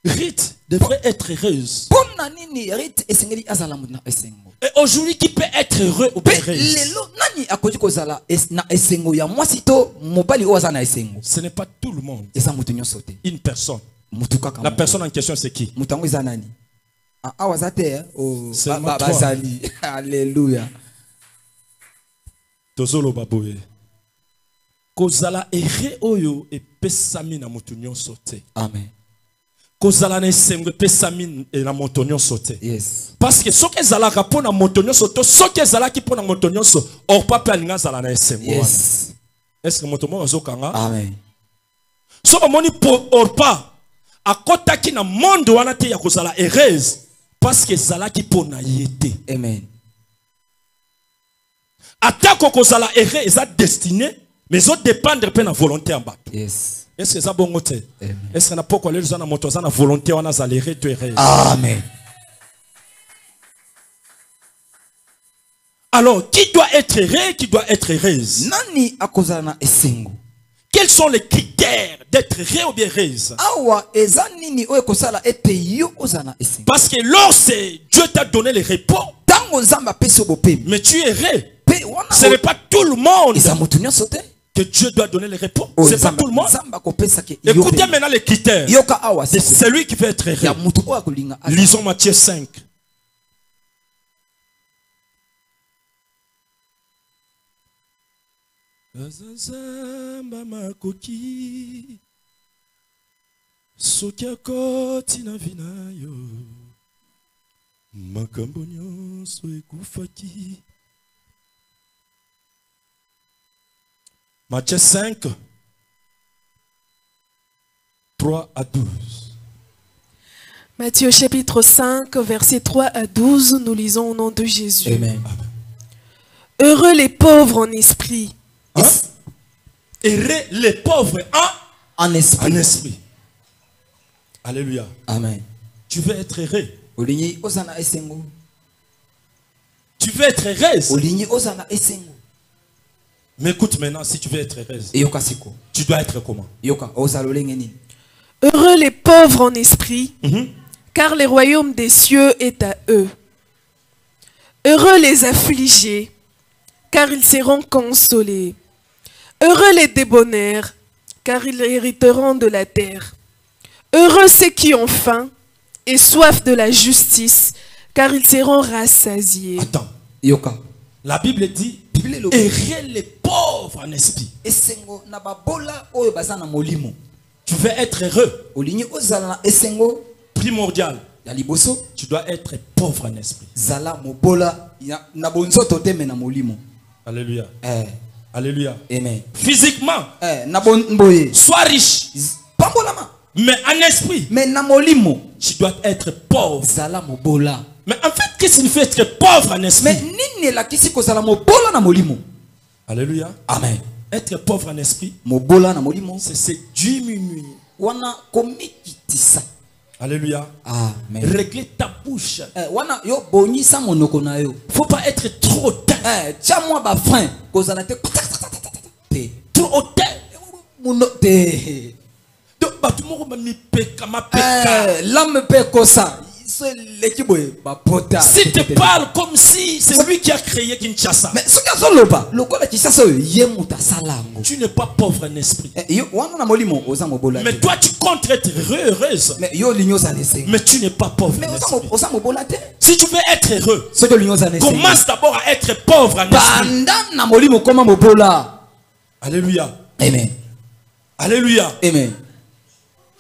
A: Ruth devrait être heureuse?
B: Pona nini rit esengeli azala muna esengo.
A: Et aujourd'hui, qui peut être heureux ou
B: Pe
A: heureuse?
B: lelo nani akoki kozala na esengo ya mwasi to mobali oyo aza na esengo.
A: Ce n'est pas tout le monde.
B: Eza mutu nyonso te.
A: Une personne.
B: Mutu kaka.
A: La
B: moko.
A: personne en question, c'est qui?
B: Mutu yango eza nani? Ah, awa za te o
A: Seulement toi.
B: bazali. Alléluia.
A: Tozolo baboye. Kozala ere oyo epesami na mutu nyonso te.
B: Amen.
A: kozala na esengo pesa mine et la montonyo sauté.
B: Yes.
A: Parce que ce que zalaka pour na montonyo sauté, ce que zalaki pour na montonyo sauté, or pas pelinga zala na esengo.
B: Yes.
A: Est-ce que montomo azokanga?
B: Amen.
A: So ba moni pour or pas akota ki na monde wana te ya kozala heureuse parce que zalaki pour na yete.
B: Amen.
A: Atako kozala heureux eza destiné mais zo dépendre pe na volonté en bas.
B: Yes.
A: Est-ce que ça bon côté? Est-ce que na poko les gens na moto za na volonté wana za heureux to heureuse?
B: Amen.
A: Alors, qui doit être heureux, qui doit être heureuse?
B: Nani akozala na esengo?
A: Quels sont les critères d'être heureux ou bien heureuse?
B: Awa eza nini oyo kosala ete yo ozala na esengo?
A: Parce que lorsque Dieu t'a donné le repos,
B: Tango nzamba pesi bopemi.
A: mais tu es heureux.
B: Pe wana
A: Ce n'est pas tout le monde
B: eza mutu nyonso te.
A: que Dieu doit donner le repos.
B: Oh,
A: C'est pas tout le monde.
B: Nzamba kopesa ke
A: Écoutez maintenant les critères.
B: yoka awa
A: C'est
B: siko.
A: celui qui veut être
B: Ya
A: heureux.
B: mutu oyo akolinga azala.
A: Lisons Matthieu 5. Azazamba makoki soki akoti na vi na yo makambo nyonso ekufaki. Matthieu 5 3 à 12.
D: Matthieu chapitre 5, versets 3 à 12, nous lisons au nom de Jésus.
B: Amen.
D: Heureux les pauvres en esprit.
A: Hein? Heureux les pauvres
B: En esprit.
A: en esprit. Alléluia.
B: Amen.
A: Tu veux être heureux.
B: Olingi ozala na esengo.
A: Tu veux être heureuse.
B: Olingi ozala na esengo.
A: Mais écoute maintenant, si tu veux être heureuse,
B: Yoka siko.
A: tu dois être comment?
B: Yoka ozala lolenge nini?
D: Heureux les pauvres en esprit, car le royaume des cieux est à eux. Heureux les affligés, car ils seront consolés. Heureux les débonnaires, car ils hériteront de la terre. Heureux ceux qui ont faim et soif de la justice, car ils seront rassasiés.
A: Attends.
B: Yoka.
A: La Bible dit
B: Bible lo.
A: heureux les pauvres en esprit.
B: Esengo na babola oyo baza na molimo.
A: Tu veux être heureux.
B: Olingi ozala na esengo
A: Primordial.
B: ya liboso.
A: Tu dois être pauvre en esprit.
B: Zala mobola na bonzoto te me na molimo.
A: Alléluia.
B: Alléluia. Amen.
A: Physiquement,
B: Na bonboye.
A: sois riche.
B: Pambolama.
A: Mais en esprit,
B: Mais na molimo.
A: tu dois être pauvre.
B: Zala mobola.
A: Mais en fait, qu'est-ce qu'il fait être pauvre en esprit?
B: Mais nini la kisi ko zala mobola na molimo.
A: Alléluia.
B: Amen.
A: Être pauvre en esprit,
B: Mobola na molimo.
A: c'est se diminuer.
B: Wana komikitisa.
A: Alléluia.
B: Amen.
A: Régler ta bouche.
B: Wana yo bonisa monoko na yo.
A: Faut pas être trop hautain.
B: Tia moi ba frein ko zala te. Te.
A: Trop hautain.
B: Muno te.
A: Donc, bah, tout le monde m'a peka, ma peka.
B: L'homme peut kosa. C'est l'équipe ba pota.
A: Si tu parles comme si c'est lui qui a créé Kinshasa,
B: Mais ce que zo loba, lokola Kinshasa yo yemuta salango.
A: tu n'es pas pauvre en esprit.
B: Yo wana na molimo oza mobola.
A: Mais toi, tu comptes être heureuse.
B: Mais yo linyo za lese.
A: Mais tu n'es pas pauvre
B: Mais
A: en esprit.
B: oza mobola te.
A: Si tu veux être heureux,
B: Ce que linyo za lese.
A: commence d'abord à être pauvre en esprit.
B: Banda na molimo koma mobola.
A: Alléluia.
B: Amen.
A: Alléluia.
B: Amen.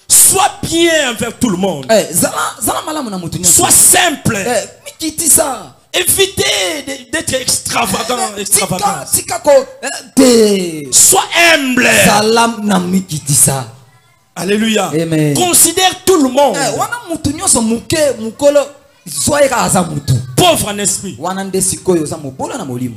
A: Sois bien envers tout le monde.
B: Zala malamu na mutu nyonso.
A: Sois simple.
B: Mikitisa.
A: Évitez d'être extravagant. Extravagant.
B: Tika ko te.
A: Sois humble.
B: Salam na mikitisa.
A: Alléluia.
B: Amen.
A: Considère tout le monde
B: Wana mutu nyonso muke mukolo soye ka aza mutu.
A: pauvre en esprit.
B: Wana nde sikoyo za mobola na molimo.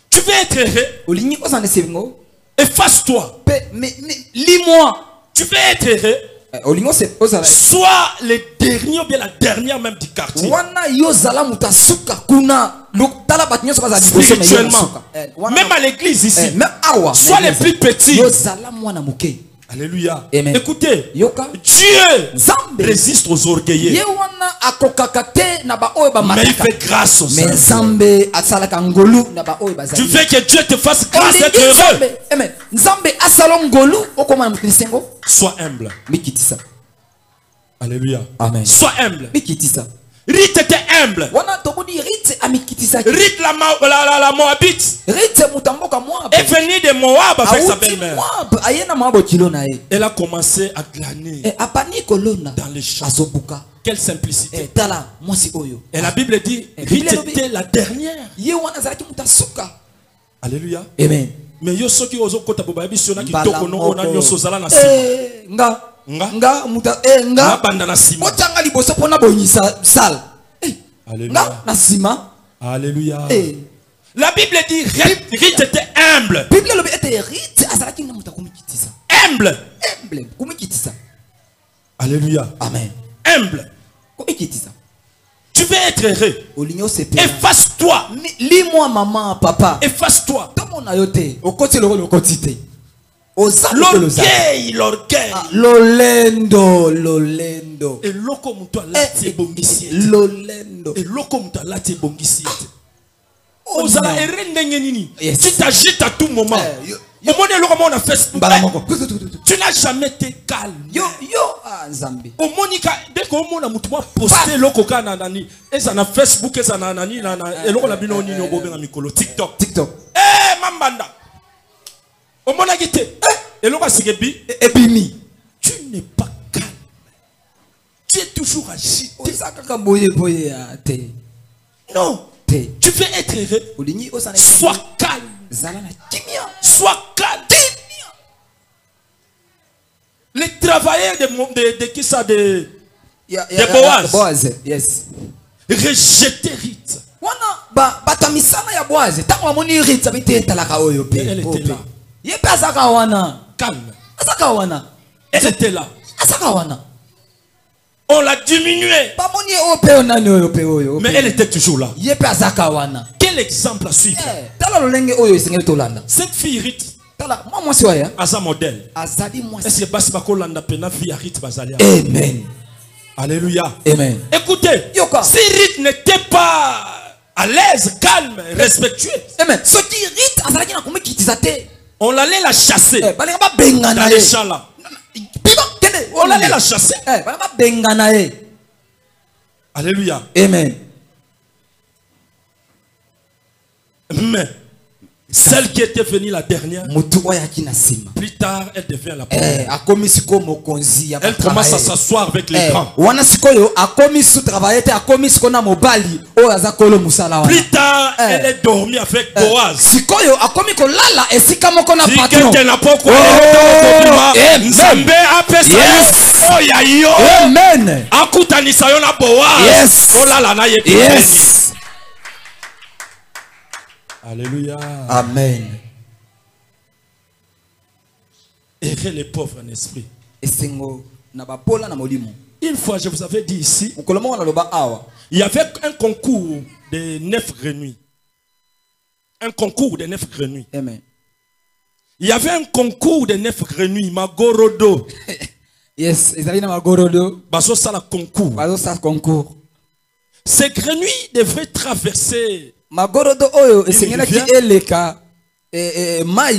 A: Tu veux être heureux?
B: Olingi oza nesevingo.
A: Efface-toi.
B: Mais lis-moi.
A: Tu veux être heureux?
B: Olingo se ozala.
A: Sois le dernier ou bien la dernière même du quartier.
B: Wana yo zala muta suka kuna. Tala bat nyonso baza liboso me yo
A: Spirituellement.
B: suka.
A: Même à l'église ici.
B: Même awa.
A: Sois les plus petits.
B: Yo zala mwana muke.
A: Alléluia.
B: Amen.
A: Écoutez,
B: Yoka.
A: Dieu
B: Zambe.
A: résiste aux orgueilleux.
B: Ye wana akokaka te na ba oyo ba
A: Mais il
B: mataka.
A: fait grâce aux
B: Mais
A: saints.
B: Zambe asalaka ngolu na ba oyo bazali.
A: Tu veux que Dieu te fasse grâce
B: Olingi
A: d'être heureux?
B: Nzambe. Amen. Nzambe asala ngolu okoma na mukristengo.
A: Sois humble.
B: Mikitisa.
A: Alléluia.
B: Amen.
A: Sois humble.
B: Mikitisa.
A: Rite était humble.
B: Wana tobudi ritse amikitisa.
A: Rite la Moabite. est venue de Moab avec sa belle-mère. Elle a commencé à glaner dans les champs. Quelle simplicité. Et la Bible dit, Ruth était la dernière. Alléluia.
B: Amen.
A: Mais yo soki ozo kota boba bisona ki toko no na nyoso zala na sima. Nga banda na sima.
B: Otanga liboso pona boyisa sal.
A: Alléluia.
B: Na sima.
A: Alléluia. La Bible dit Ruth était humble.
B: Bible lobi était Ruth azalaki na muta kumikitisa.
A: Humble.
B: Humble kumikitisa.
A: Alléluia.
B: Amen.
A: Humble.
B: Kumikitisa.
A: Tu veux être heureux. Efface-toi.
B: Lis-moi maman, papa.
A: Efface-toi.
B: L'orgueil,
A: l'orgueil.
B: Lolendo, lolendo.
A: Et loko muto alati bongisi.
B: Lolendo.
A: Et loko muto alati bongisi. Ozala erendenge nini. Tu t'agites à tout moment. Au moment où on a fait tu n'as jamais été calme.
B: Yo, Zambi.
A: Au Monica, dès qu'on a posté le coca nanani, et ça na Facebook, et ça na nani, et l'on a bien ni au Mikolo, TikTok. Eh, Mambanda. Au moment où et l'on a sigébi,
B: et bimi.
A: Tu n'es pas calme. Tu es toujours agité. Non. Tu veux être heureux. Sois calme. Sois calme. Les travailleurs de qui ça de
B: Boaz. Yes.
A: Rejeter Ruth. Elle était là. Calme. Elle était là. On l'a diminuée. Mais elle était toujours là. Quel exemple à suivre? Cette fille Ruth. Asa modèle. Est-ce que basi bakolanda pena via Ruth bazalia?
B: Amen.
A: Alléluia.
B: Amen.
A: Écoutez, si Ruth n'était pas à l'aise, calme, respectueux,
B: amen.
A: On allait la chasser dans les champs là. On allait la chasser. Alléluia.
B: Amen.
A: Mais celle qui était venue la dernière, plus tard, elle devient la première. Elle commence à s'asseoir avec les grands. Plus tard, elle est dormie avec Boaz. Si quelqu'un n'a pas quoi, Nzambe appelle ça. Oh ya yo.
B: Amen.
A: Akutanisa yo na Boaz. Oh là là na ye.
B: Yes.
A: Alléluia.
B: Amen.
A: Errez les pauvres en esprit. Une fois, je vous avais dit ici, il y avait un concours de 9 grenouilles. Un concours de 9 grenouilles.
B: Amen.
A: Il y avait un concours de 9 grenouilles. Magorodo.
B: Yes, Magorodo.
A: Baso ça la concours.
B: Concours.
A: Ces grenouilles devraient traverser
B: Magorodo oyo esengela ki eleka mai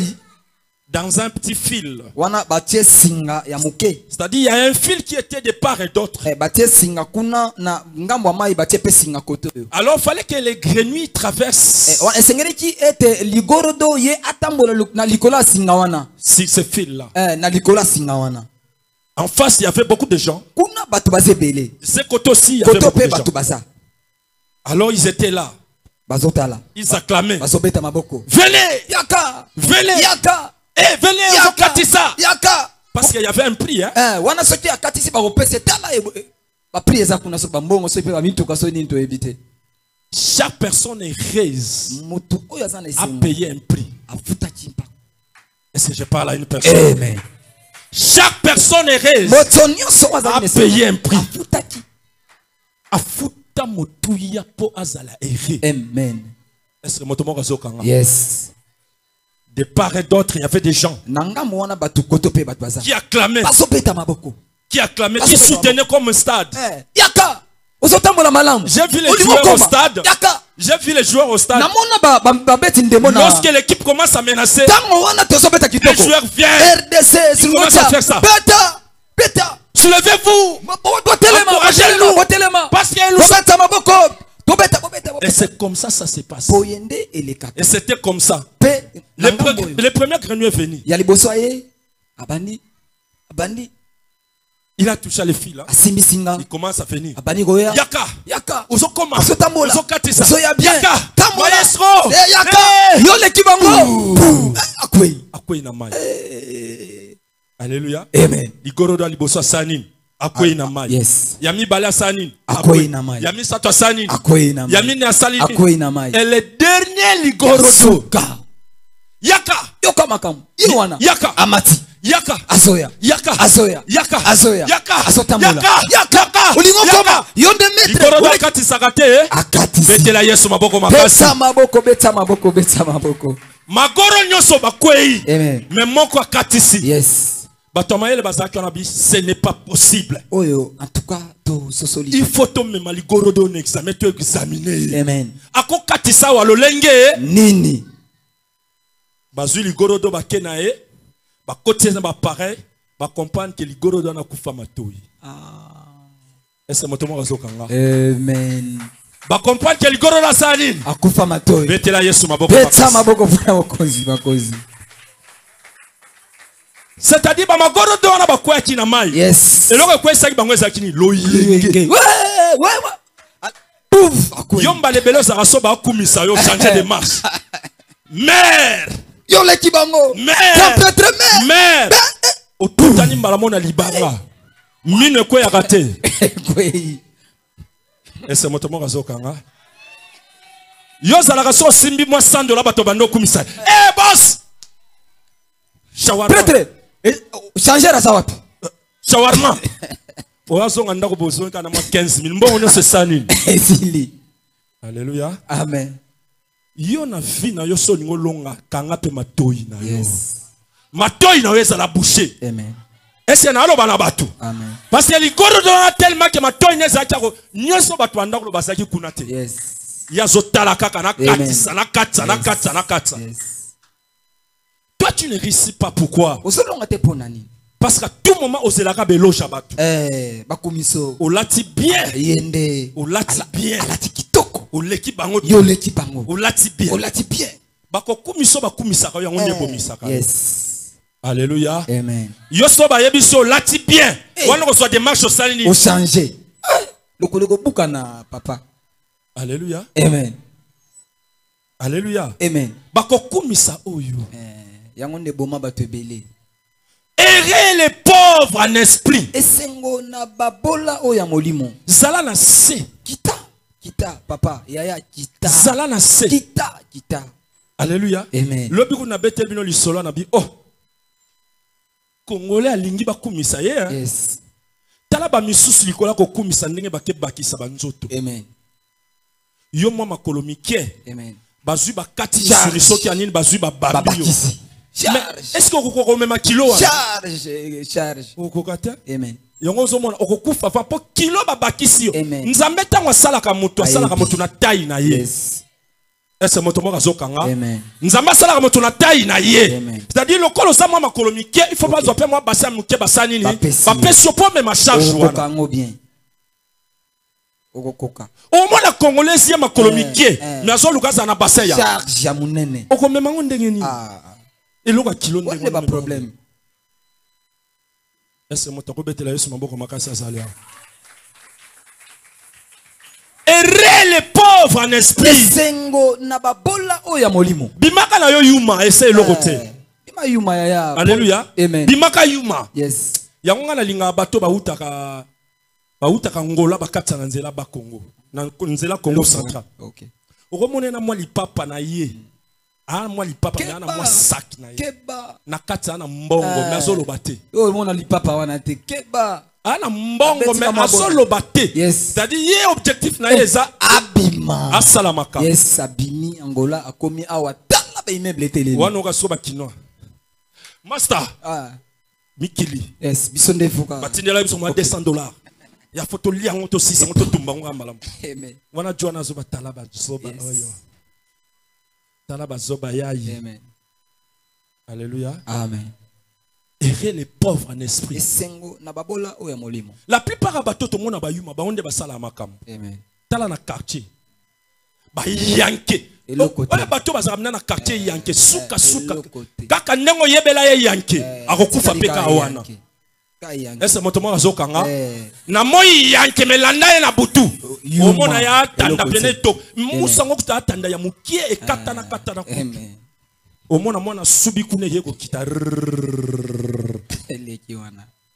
A: dans un petit fil.
B: Wana batie singa ya muke.
A: C'est-à-dire il y a un fil qui était de part et d'autre.
B: Batie singa kuna na ngambo mai batie pe singa koto.
A: Alors il fallait que les grenouilles traversent.
B: Esengela ki ete ligorodo ye atambola na likola singa wana.
A: Si ce fil là.
B: Na likola singa wana.
A: En face il y avait beaucoup de gens.
B: Kuna batu bazebele.
A: Ce côté aussi il y avait beaucoup de gens. Alors ils étaient là. Ils acclamaient. Venez! Yaka! Venez! Yaka! Eh, venez! Yaka! Yaka! Parce qu'il y avait un prix, hein? Chaque personne est heureuse à payer un prix. Est-ce que je parle à une personne?
B: Amen.
A: Chaque personne est heureuse à payer un prix.
B: Amen.
A: Est-ce que motomo kazokanga?
B: Yes.
A: De part et d'autre, il y avait des gens qui acclamaient, qui soutenaient comme un stade. J'ai vu les joueurs au stade. J'ai vu les joueurs au stade. Lorsque l'équipe commence à menacer, les joueurs viennent. Ils commencent à faire ça. Soulevez-vous. Encouragez-nous. Parce qu'il y a Et c'est comme ça s'est passé.
B: Poyende et les quatre.
A: Et c'était comme ça.
B: Pe
A: Le premier grenouille est venu.
B: ya libosoye abandi
A: Il a touché les filles là.
B: asimbi singa
A: Il commence à venir.
B: abandi goya
A: Yaka. Ozo koma.
B: Ozo tambola.
A: Ozo katisa.
B: Ozo ya bien.
A: Yaka.
B: Tambola.
A: Maestro.
B: Yaka.
A: Hey.
B: Yo leki bango. Akwei.
A: Akwei na mai. Alléluia.
B: Amen.
A: Ligorodo liboso sanin. Akwei na mai.
B: Yes.
A: Yami bala sanin.
B: Akwei na mai.
A: Yami sato sanin.
B: Akwei na mai.
A: Yami na salini.
B: Akwei na mai.
A: Et le dernier ligorodo. Yaka.
B: Yoka makamu. Iwana.
A: Yaka.
B: Amati.
A: Yaka.
B: Azoya.
A: Yaka.
B: Azoya.
A: Yaka.
B: Azoya.
A: Yaka.
B: Asotambola.
A: Yaka.
B: Ulingo koma. Yonde metre.
A: Ligorodo akati sakate.
B: Akati.
A: Betela Yesu maboko makasi.
B: Beta maboko.
A: Magoro nyoso bakwei.
B: Amen.
A: Mais moko akatisi.
B: Yes.
A: Batomayele bazaki on a dit ce n'est pas possible.
B: Oyo, en tout cas, to sosoli.
A: Il faut to mema ligorodo on examen to examiner.
B: Amen.
A: Ako katisa wa lolenge.
B: Nini.
A: Bazui ligorodo bakena e. Ba kotie na ba pareil. Ba comprendre que ligorodo na kufa matoi. Est-ce que motomo razokanga?
B: Amen.
A: Ba comprendre que ligorodo na salini.
B: Akufa matoi.
A: Betela Yesu maboko.
B: Beta maboko funa makozi.
A: C'est-à-dire ba magorodo na ba kwa kina mai.
B: Yes.
A: Et loko kwa saki bango ezaki ni loyenge.
B: Ouais. Pouf.
A: Yomba lebelo za raso ba kumisa yo changer de marche. Mère.
B: Yo le kibango.
A: Mère.
B: Prêtre mère.
A: Mère. Otutani mbalamona libanga. Mine ko ya raté. Et c'est motomo razokanga. Yo za la raso simbi moi $100 bato bando kumisa. Eh boss. Shawarma.
B: Prêtre. Changer à ça wapi?
A: Shawarma. Oazo nganda ko bozo kana mo 15,000. Mbongo nyose sanini.
B: Ezili.
A: Alléluia.
B: Amen.
A: Yo na vie na yo so ningo longa kanga pe matoi na yo.
B: Yes.
A: Matoi na yo za la boucher.
B: Amen.
A: Est-ce que na aloba na bato?
B: Amen.
A: Parce que ligoro do tellement que matoi ne za chako nyoso bato anda ko basaki kunate.
B: Yes.
A: Ya zotala kaka na katisa na katsa.
B: Yes.
A: Toi tu ne réussis pas pourquoi?
B: Osolonga te ponani.
A: Parce qu'à tout moment ozelaka belocha bato.
B: Bakumiso.
A: Olati bien.
B: Yende.
A: Olati bien.
B: Alati kitoko.
A: Oleki bango.
B: Yo leki bango.
A: Olati bien.
B: Olati bien.
A: Bako kumiso bakumisaka yango ne bomisaka.
B: Yes.
A: Alléluia.
B: Amen.
A: Yo so ba yebiso lati bien. Wana ko so démarche au salini.
B: O changer. Lokoloko bukana papa.
A: Alléluia.
B: Amen.
A: Alléluia.
B: Amen.
A: Bako kumisa oyo.
B: Yango ne boma bato ebele.
A: Errez les pauvres en esprit.
B: Esengo na babola oya molimo.
A: Zala na se.
B: Kita papa yaya kita.
A: Zala na se.
B: Kita.
A: Alléluia.
B: Amen.
A: Lobi ko na betel bino lisolo na bi oh. Congolais alingi ba kumisa ye.
B: Yes.
A: Tala ba misusu likola ko kumisa ndenge ba ke bakisa banzoto.
B: Amen.
A: Yo mwa makolo mike.
B: Amen.
A: Bazui ba kati sur soki anini bazui ba babio.
B: Charge.
A: Est-ce qu'on peut même kilo?
B: Charge.
A: Okokata?
B: Amen.
A: Yongo zomona okokufa fa po kilo ba bakisi yo.
B: Amen.
A: Nzambe tango salaka mutu asalaka mutu na taille na ye.
B: Yes.
A: Est-ce que moto moka zokanga?
B: Amen.
A: Nzambe salaka mutu na taille na ye.
B: Amen.
A: C'est-à-dire lokolo za mwa makolo mike, il faut pas zoper moi basa muke basani ni. Ba peso po me ma charge wana.
B: Okokango bien. Okokoka.
A: Au moins la congolaise ya makolo mike, mais azo lukaza na basa ya.
B: Charge ya munene.
A: Okomema ngo ndenge ni. Et le kilo
B: ndenge ni. Pas problème.
A: Est-ce que moto ko betela Yesu maboko makasa salia? Errez les pauvres en esprit.
B: Sengo na babola oya molimo.
A: Bimaka na yo yuma essaye le côté.
B: Bima yuma ya.
A: Alléluia.
B: Amen.
A: Bimaka yuma.
B: Yes.
A: Yango ngana linga bato bautaka ngola bakatsa na nzela ba Congo. Na nzela Congo central.
B: OK.
A: Okomona na mwa lipapa na ye. Ah mwa lipapa na mwa sac na ye.
B: Keba.
A: Na katsa na mbongo mais azoloba te.
B: Yo mona lipapa wana te. Keba.
A: Ana mbongo mais azoloba te.
B: Yes.
A: C'est-à-dire ye objectif na ye za
B: abima.
A: Asalamaka.
B: Yes, abimi Angola akomi awa tala ba immeuble tele.
A: Wana ka soba kinoa. Master. Mikili.
B: Yes, bisonde fuka.
A: Batindela biso mwa $200. Ya photo lia ngoto 600 ngoto tumba ngo malamu.
B: Amen.
A: Wana Joana zoba talaba zoba oyo. Talaba zoba yayi.
B: Amen.
A: Alléluia.
B: Amen.
A: Errez les pauvres en esprit.
B: Esengo na babola oya molimo.
A: La plupart ya bato to mona bayuma ba onde basala makam.
B: Amen.
A: Tala na quartier. ba yanke oya bato bazamna na quartier yanke suka kaka ndengo yebela ye yanke akokufa peka wana ese moto mo azokanga na moyi yanke melanda ye na butu omona ya tanda peneto musango kuta tanda ya mukie ekatana katana omona mona subi kune yeko kita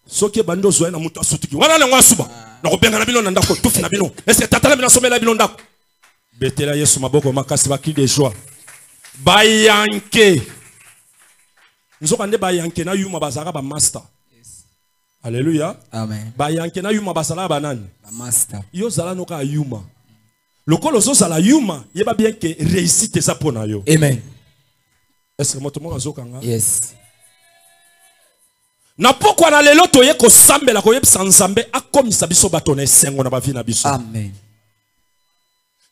A: soki bando zoya na mutu asutuki wana le ngwasuba na kobenga na bino na ndako tufi na bino ese tatala bino somela bino ndako betela Yesu maboko makasi ba cri de joie bayanke nzoka nde bayanke na yuma bazaka ba master. Alléluia.
B: Amen.
A: Bayanke na yuma basala banani
B: ba master
A: yo zala noka yuma lokolo zo zala yuma yeba bien que réussite ça pona yo.
B: Amen.
A: Est-ce que moto mo azokanga?
B: Yes.
A: Na pokwa na lelo toye ko sambela ko yebisa nzambe akomisa biso bato na esengo na bavi na biso.
B: Amen.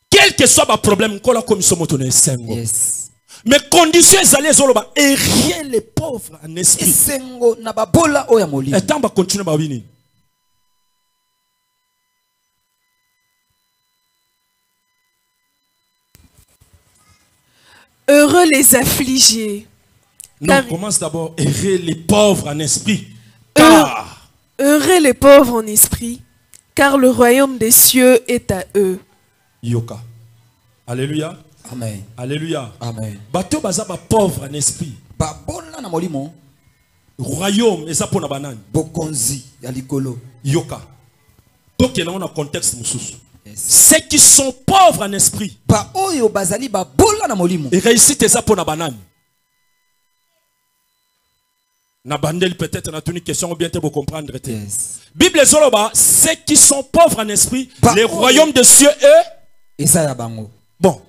A: Quel que soit le problème, qu'on a commis son moto esengo.
B: Yes.
A: Mais conditions ezali zoloba et rien les pauvres en esprit.
B: Esengo na babola oya molimo.
A: Et tant ba continuer ba wini.
D: Heureux les affligés.
A: Non, on commence d'abord heureux les pauvres en esprit. Car
D: heureux les pauvres en esprit, car le royaume des cieux est à eux.
A: Yoka. Alléluia.
B: Amen.
A: Alléluia.
B: Amen.
A: Bato baza ba pauvre en esprit.
B: Babola na molimo.
A: Royaume eza pona banani.
B: Bokonzi ya likolo.
A: Yoka. Donc il y a un contexte mususu. Ceux qui sont pauvres en esprit.
B: Ba oyo bazali babola na molimo.
A: Et réussite eza pona banani. Na bandel peut-être na une question ou bien te vous comprendre.
B: Yes.
A: Bible zoloba, ceux qui sont pauvres en esprit, les royaumes de cieux eux.
B: Et ça ya bango.
A: Bon.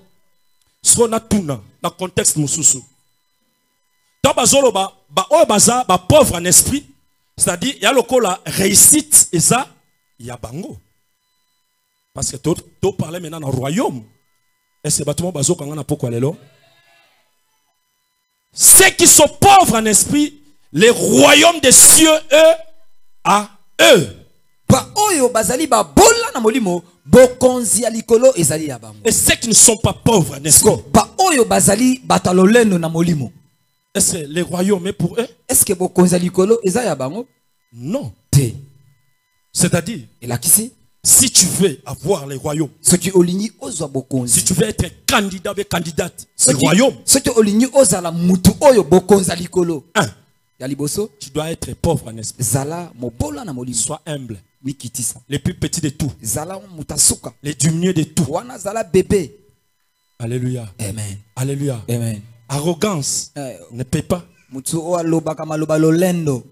A: Ce qu'on a tout dans le contexte mususu. Dans bazoloba, ba o baza ba pauvre en esprit, c'est-à-dire il y a le ko la réussite et ça ya bango. Parce que tu parles maintenant dans le royaume. Est-ce que bâtiment bazo kanga na poko lelo? Ceux qui sont pauvres en esprit, les royaumes des cieux, eux, à eux.
B: Ba oyo bazali ba bola na molimo, bokonzi ya likolo ezali ya bango.
A: Et ceux qui ne sont pas pauvres en esprit.
B: Ba oyo bazali bataloleno na molimo.
A: Est-ce que les royaumes est pour eux?
B: Est-ce que bokonzi ya likolo ezali ya bango?
A: Non.
B: Te.
A: C'est-à-dire,
B: Elakisi,
A: si tu veux avoir les royaumes,
B: ce qui olingi ozwa bokonzi.
A: si tu veux être candidat ou candidate au royaume,
B: ce qui olingi ozala mutu oyo bokonzi ya likolo.
A: un,
B: Ya liboso,
A: tu dois être pauvre en esprit.
B: zala mobola na molimo.
A: Sois humble.
B: Mikitisa.
A: Les plus petits de tout.
B: Zala mutasuka.
A: Les diminués de tout.
B: Wana zala bébé.
A: Alléluia.
B: Amen.
A: Alléluia.
B: Amen.
A: Arrogance ne paie pas.
B: Mutu o aloba kama loba lolendo.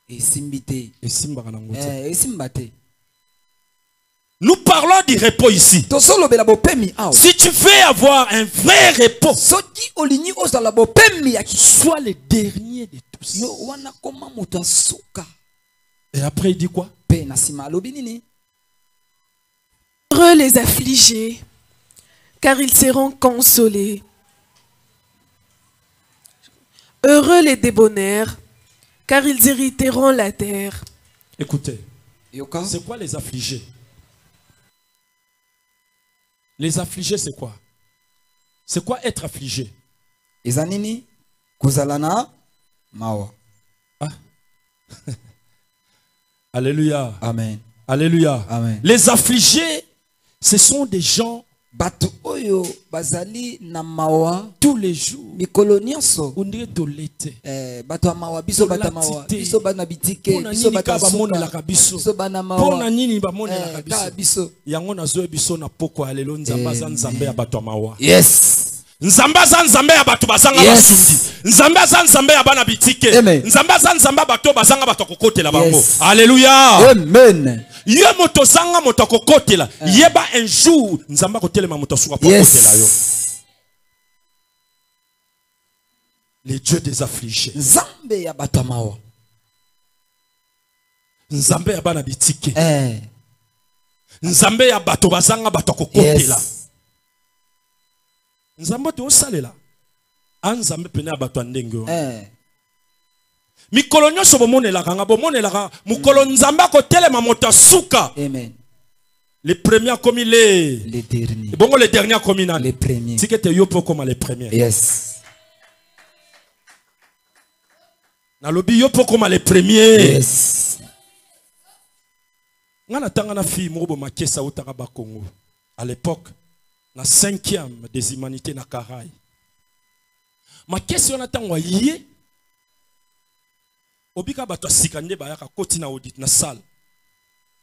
B: Esimbite.
A: Et simbaka na ngote.
B: Esimbate.
A: Nous parlons du repos ici.
B: Tosolo bela bopemi aw.
A: Si tu veux avoir un vrai repos,
B: Soki olingi ozala bopemi ya
A: sois le dernier de tous.
B: yo wana koma mutasuka.
A: Et après il dit quoi?
B: Pe na sima alobi nini?
D: Heureux les affligés, car ils seront consolés. Heureux les débonnaires, car ils hériteront la terre.
A: Écoutez,
B: Yoka.
A: c'est quoi les affligés? Les affligés c'est quoi? C'est quoi être affligé?
B: Eza nini? Kozala na mawa.
A: Ah. Alléluia.
B: Amen.
A: Alléluia.
B: Amen.
A: Les affligés, ce sont des gens
B: Batu oyo bazali na mawa
A: tous les jours.
B: mikolo nyonso.
A: On dirait de l'été.
B: Batu ya mawa biso bata mawa biso bana bitike biso bata
A: bamonelaka biso.
B: biso bana
A: Pona
B: mawa
A: nini bamonelaka
B: ka
A: biso.
B: biso.
A: Yango nazo biso na poko alelo nzamba za nzambe ya bato ya mawa.
B: Yes.
A: Nzamba za nzambe ya bato bazanga
B: Yes.
A: basundi. Nzamba za nzambe ya bana bitike.
B: Amen.
A: Nzamba za nzamba bato bazanga bato kokotela bango.
B: Yes.
A: Alléluia.
B: Amen.
A: Ye moto zanga moto kokotela. Yeba un jour nzamba kotelema moto suka kokotela yo. Les dieux des affligés.
B: Nzambe ya batu ya mawa.
A: Nzambe ya bana bitike.
B: Eh.
A: Nzambe ya bato bazanga bato kokotela.
B: Yes.
A: Nzambe to salela. Anzambe pene ya bato ndenge yo. Mikolo nyonso bomonelaka nga bomonelaka mukolo nzambe akotelema moto suka.
B: Amen.
A: Les premiers comme il est.
B: Les derniers.
A: Bon, les derniers comme il
B: Les premiers.
A: Si que tu es comme les premiers.
B: Yes.
A: Na lobby yo comme les premiers.
B: Yes.
A: Ngana tanga na fille mo bo makesa utaka ba Congo. À l'époque, na 5e des humanités na Karaï. Makesa on atangwa yé. Obika bato sikande ba yaka koti na audit na salle.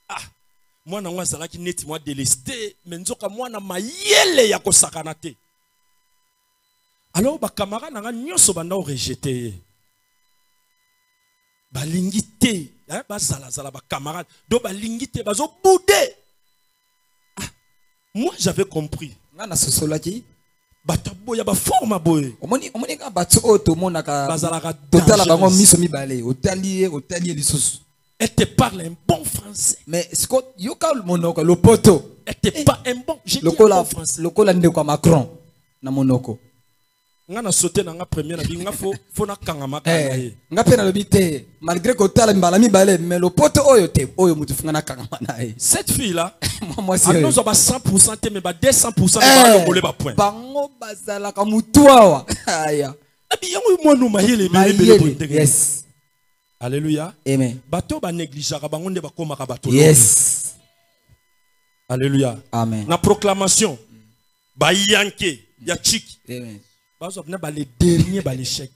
A: Ah. Moi na zalaki neti moi délesté mais nzoka mwana mayele ya kosakana te. Alors ba camarade na nyonso banda o rejeter. Ba lingité, hein ba zala ba camarade, do ba lingité bazo boudé. Ah, moi j'avais compris.
B: Ngana sosolaki
A: Bato boya ba forma boye.
B: omoni ka bato oto monaka
A: Bazalaka
B: totala bango
A: dangereuse.
B: miso mibale otali lisusu.
A: Elle te parle un bon français.
B: Mais Scott yoka monoko lopoto.
A: Elle te parle un bon, j'ai dit un
B: Lokola
A: bon français.
B: lokola ndeko Macron na monoko.
A: Ngana sauté na nga première na binga fo na kangama kana ye.
B: Nga pe na lobi te malgré que otala mbala mibale mais lopoto oyo te oyo mutu funga na kangama na ye.
A: Cette fille là,
B: Moi
A: ah non,
B: c'est
A: ça va 100% te mais ba 200% ba ngolé ba point.
B: bango bazala ka mutu awa. Aya.
A: Abi yango mo no mayele
B: Mayele.
A: bele.
B: Yes.
A: Alléluia.
B: Amen.
A: Bato ba négligeaka bango nde bakomaka bato.
B: Yes.
A: Alléluia.
B: Amen.
A: Na proclamation ba yanke ya chiki.
B: Amen.
A: Bazo na ba les derniers ba l'échec.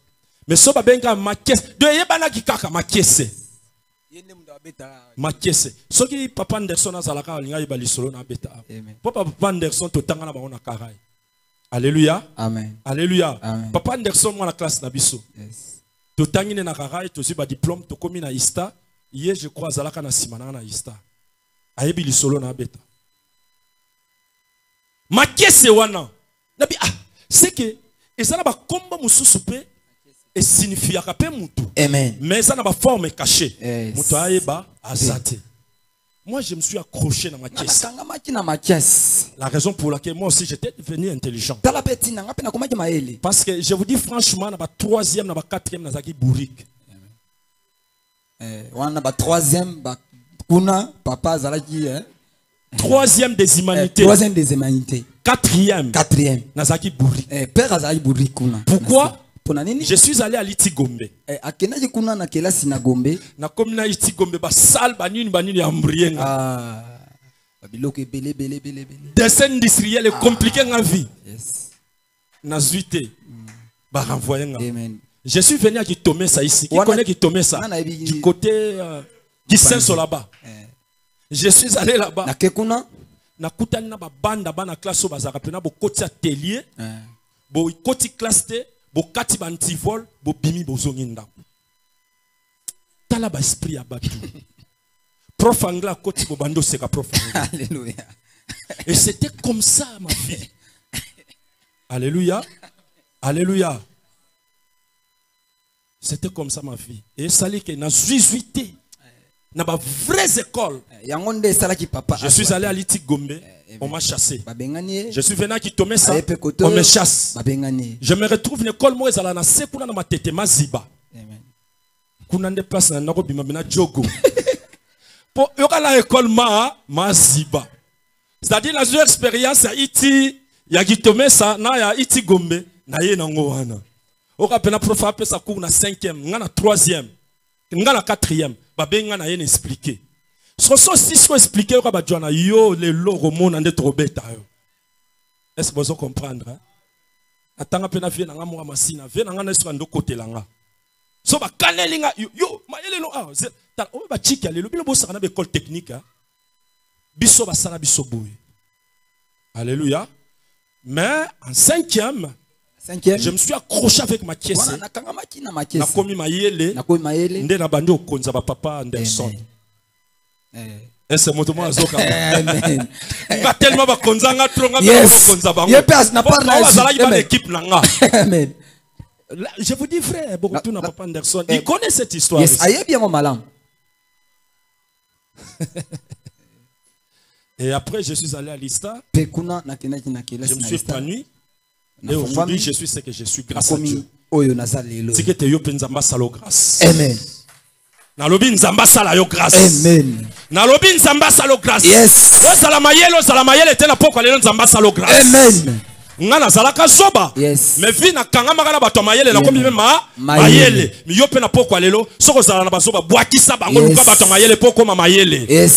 A: Mais so ba benga makese. De yebana ki kaka makese. Makese. Soki papa Anderson azalaka linga yeba lisolo na beta.
B: Amen.
A: Papa Anderson to tanga na bango na Karaï. Alléluia.
B: Amen.
A: Alléluia.
B: Amen.
A: Papa Anderson moi la classe na biso.
B: Yes.
A: To tangine na Karaï to si ba diplôme to komi na ISTA. Hier je crois azalaka na simana na ISTA. Ayebi lisolo na beta. Makese wana. Nabi ah, c'est que ezala ba komba mususu pe et signifie pe mutu.
B: Amen.
A: Mais ça n'a pas forme cachée.
B: Yes.
A: Mutu ayeba azate. Moi je me suis accroché dans ma caisse.
B: Nakangamaki na makiasi.
A: La raison pour laquelle moi aussi j'étais devenu intelligent.
B: Tala beti na ngapi na komaki maele.
A: Parce que je vous dis franchement, dans ma 3e, dans ma 4e, dans ma bourrique.
B: Wana ba 3e ba kuna papa zalaki
A: 3e des humanités.
B: 3e des humanités.
A: 4e.
B: 4e.
A: Nazaki bourrique.
B: Père azalaki buri kuna.
A: Pourquoi?
B: Pona nini?
A: Je suis allé à Litigombe.
B: Akenaji kuna na kelasi na Gombe.
A: Na comme na Litigombe, ba salle banini ya mbrienga.
B: Ah. Babiloko bele.
A: Dessin industriel est compliqué en vie.
B: Yes.
A: Na zuité. Ba renvoyer nga.
B: Amen.
A: Je suis venu à Kitomé ça ici. Qui connaît Kitomé ça? Du côté Gisenso là-bas. Je suis allé là-bas.
B: Na kekuna?
A: Na kutani na ba banda bana classe bazaka pena bo koti atelier. Bo koti classe te, bo kati ba antivol, bo bimi bo zonginda. Tala ba esprit abatu. Prof anglais koti bo bando seka prof anglais.
B: Alléluia.
A: Et c'était comme ça ma vie. Alléluia. Alléluia. C'était comme ça ma vie. Et ça dit que na zuizuité. Na ba vraies écoles.
B: Yangonde salaki papa.
A: Je suis allé à Litigombe, on m'a chassé.
B: Babengani.
A: Je suis venu à Kitomé ça, on me chasse.
B: Babengani.
A: Je me retrouve une école moi ezala na se kuna na matete maziba.
B: Amen.
A: Kuna nde place na nako bima na jogo. Pour yoka la école maziba. C'est-à-dire la joue expérience à iti ya Kitomé ça na ya Itigombe na ye nango wana. Oka pena prof apesa sa cours na 5e, nga na 3e, nga na 4e. Babenga na yen expliquer. So si so expliquer ko ba jona yo le loro mona nde trobeta yo. Est-ce que vous comprendre hein? Atanga pena vie na nga mo masina, vie na nga na so ndo côté langa. So ba kanelinga yo mayele no ah, ta o ba chiki ale lo bilo bo na école technique hein. Biso ba sala biso boy. Alléluia. Mais en 5e, je me suis accroché avec ma caisse. Na komi mayele. Nde na bandi okonza ba papa Anderson. Est-ce que moto mo azoka?
B: Amen.
A: Nga tellement ba konzanga tronga ba konza bango.
B: Yepes na parla
A: ba l'équipe nanga.
B: Amen.
A: Je vous dis frère, beaucoup na papa Anderson, il connaît cette histoire.
B: Yes, aye bien mon malam.
A: Et après je suis allé à l'Ista. Je me suis épanoui. Et aujourd'hui, je suis ce que je suis grâce à Dieu. C'est que tu es yo nzamba salo grâce.
B: Amen.
A: Na lobi nzamba sala yo grâce.
B: Amen.
A: Nalobi nzamba salo grâce.
B: Yes.
A: Ozala mayele était na poko lelo nzamba salo grâce.
B: Amen.
A: Ngana zalaka zoba.
B: Yes.
A: Mais vi na kanga makana bato mayele na komi mema
B: Mayele.
A: Mi yope na poko lelo soko zala na bazoba bwakisa bango luka bato mayele poko ma mayele.
B: Yes.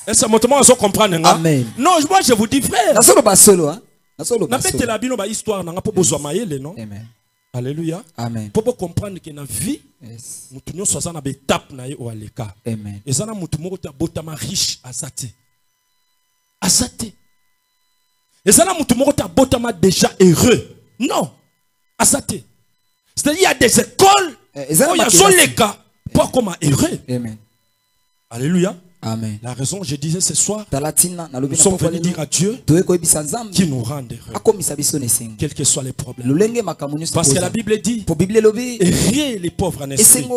A: Est-ce que motomo azo comprendre nga?
B: Amen.
A: Non, moi je vous dis frère.
B: Na solo basolo hein. Na solo
A: Na
B: basolo.
A: pete la bino ba histoire na nga po bozwa mayele non?
B: Amen.
A: Alléluia.
B: Amen.
A: Pour comprendre que na vie
B: Yes.
A: mutu nyonso aza na betape na ye o aleka.
B: Amen.
A: Ezana mutu moko ta botama riche azate. Azate. Ezana mutu moko ta botama déjà heureux. Non. Azate. C'est-à-dire il y a des écoles où il y a son leka pour comment heureux.
B: Amen.
A: Alléluia.
B: Amen.
A: La raison, je disais ce soir,
B: nous
A: nous sommes venus dire à Dieu qui nous rend heureux. Quels que soient les problèmes. Parce que la Bible dit, rien les pauvres en esprit.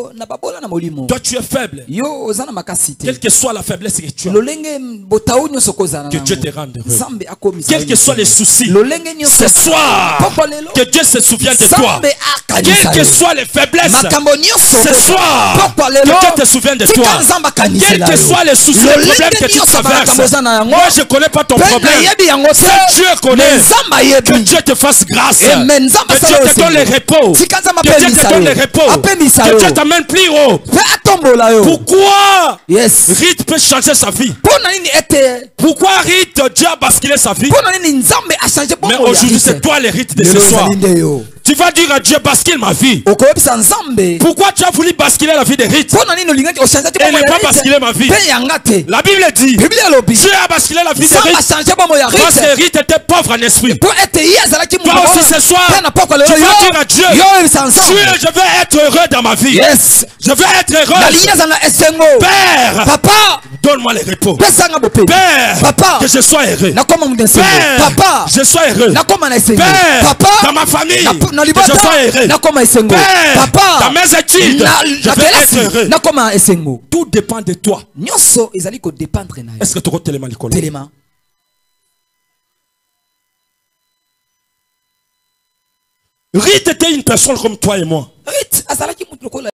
A: Toi tu es faible. Quelle que soit la faiblesse que tu as, que Dieu te rende heureux. Quels que soient les soucis, ce soir, que Dieu se souvienne de toi. Quelles que soient les faiblesses, ce soir, que Dieu te souvienne de toi. Quels que soient les soucis, les problèmes que tu traverses. Moi je ne connais pas ton problème. Si Dieu connaît, que Dieu te fasse grâce. Que Dieu te donne le repos. Que Dieu te donne le repos. Que Dieu t'amène plus haut. Pourquoi Rite peut changer sa vie? Pourquoi Rite, Dieu a basculé sa vie? Mais aujourd'hui c'est toi le rite de ce soir. Tu vas dire à Dieu bascule ma vie. Pourquoi tu as voulu basculer la vie de Rite et ne pas basculer ma vie? La Bible dit Dieu a basculé la vie de Rite parce que Rite était pauvre en esprit. Toi aussi ce soir tu vas dire à Dieu Dieu, je veux être heureux dans ma vie. Je veux être heureux. Père, Papa, donne-moi le repos. Père, Papa, que je sois heureux. Père, Papa, je sois heureux. Père, dans ma famille, que je sois heureux. Père, Papa, dans mes études, je veux être heureux. Tout dépend de toi. Est-ce que tu as tellement l'école? Rite était une personne comme toi et moi.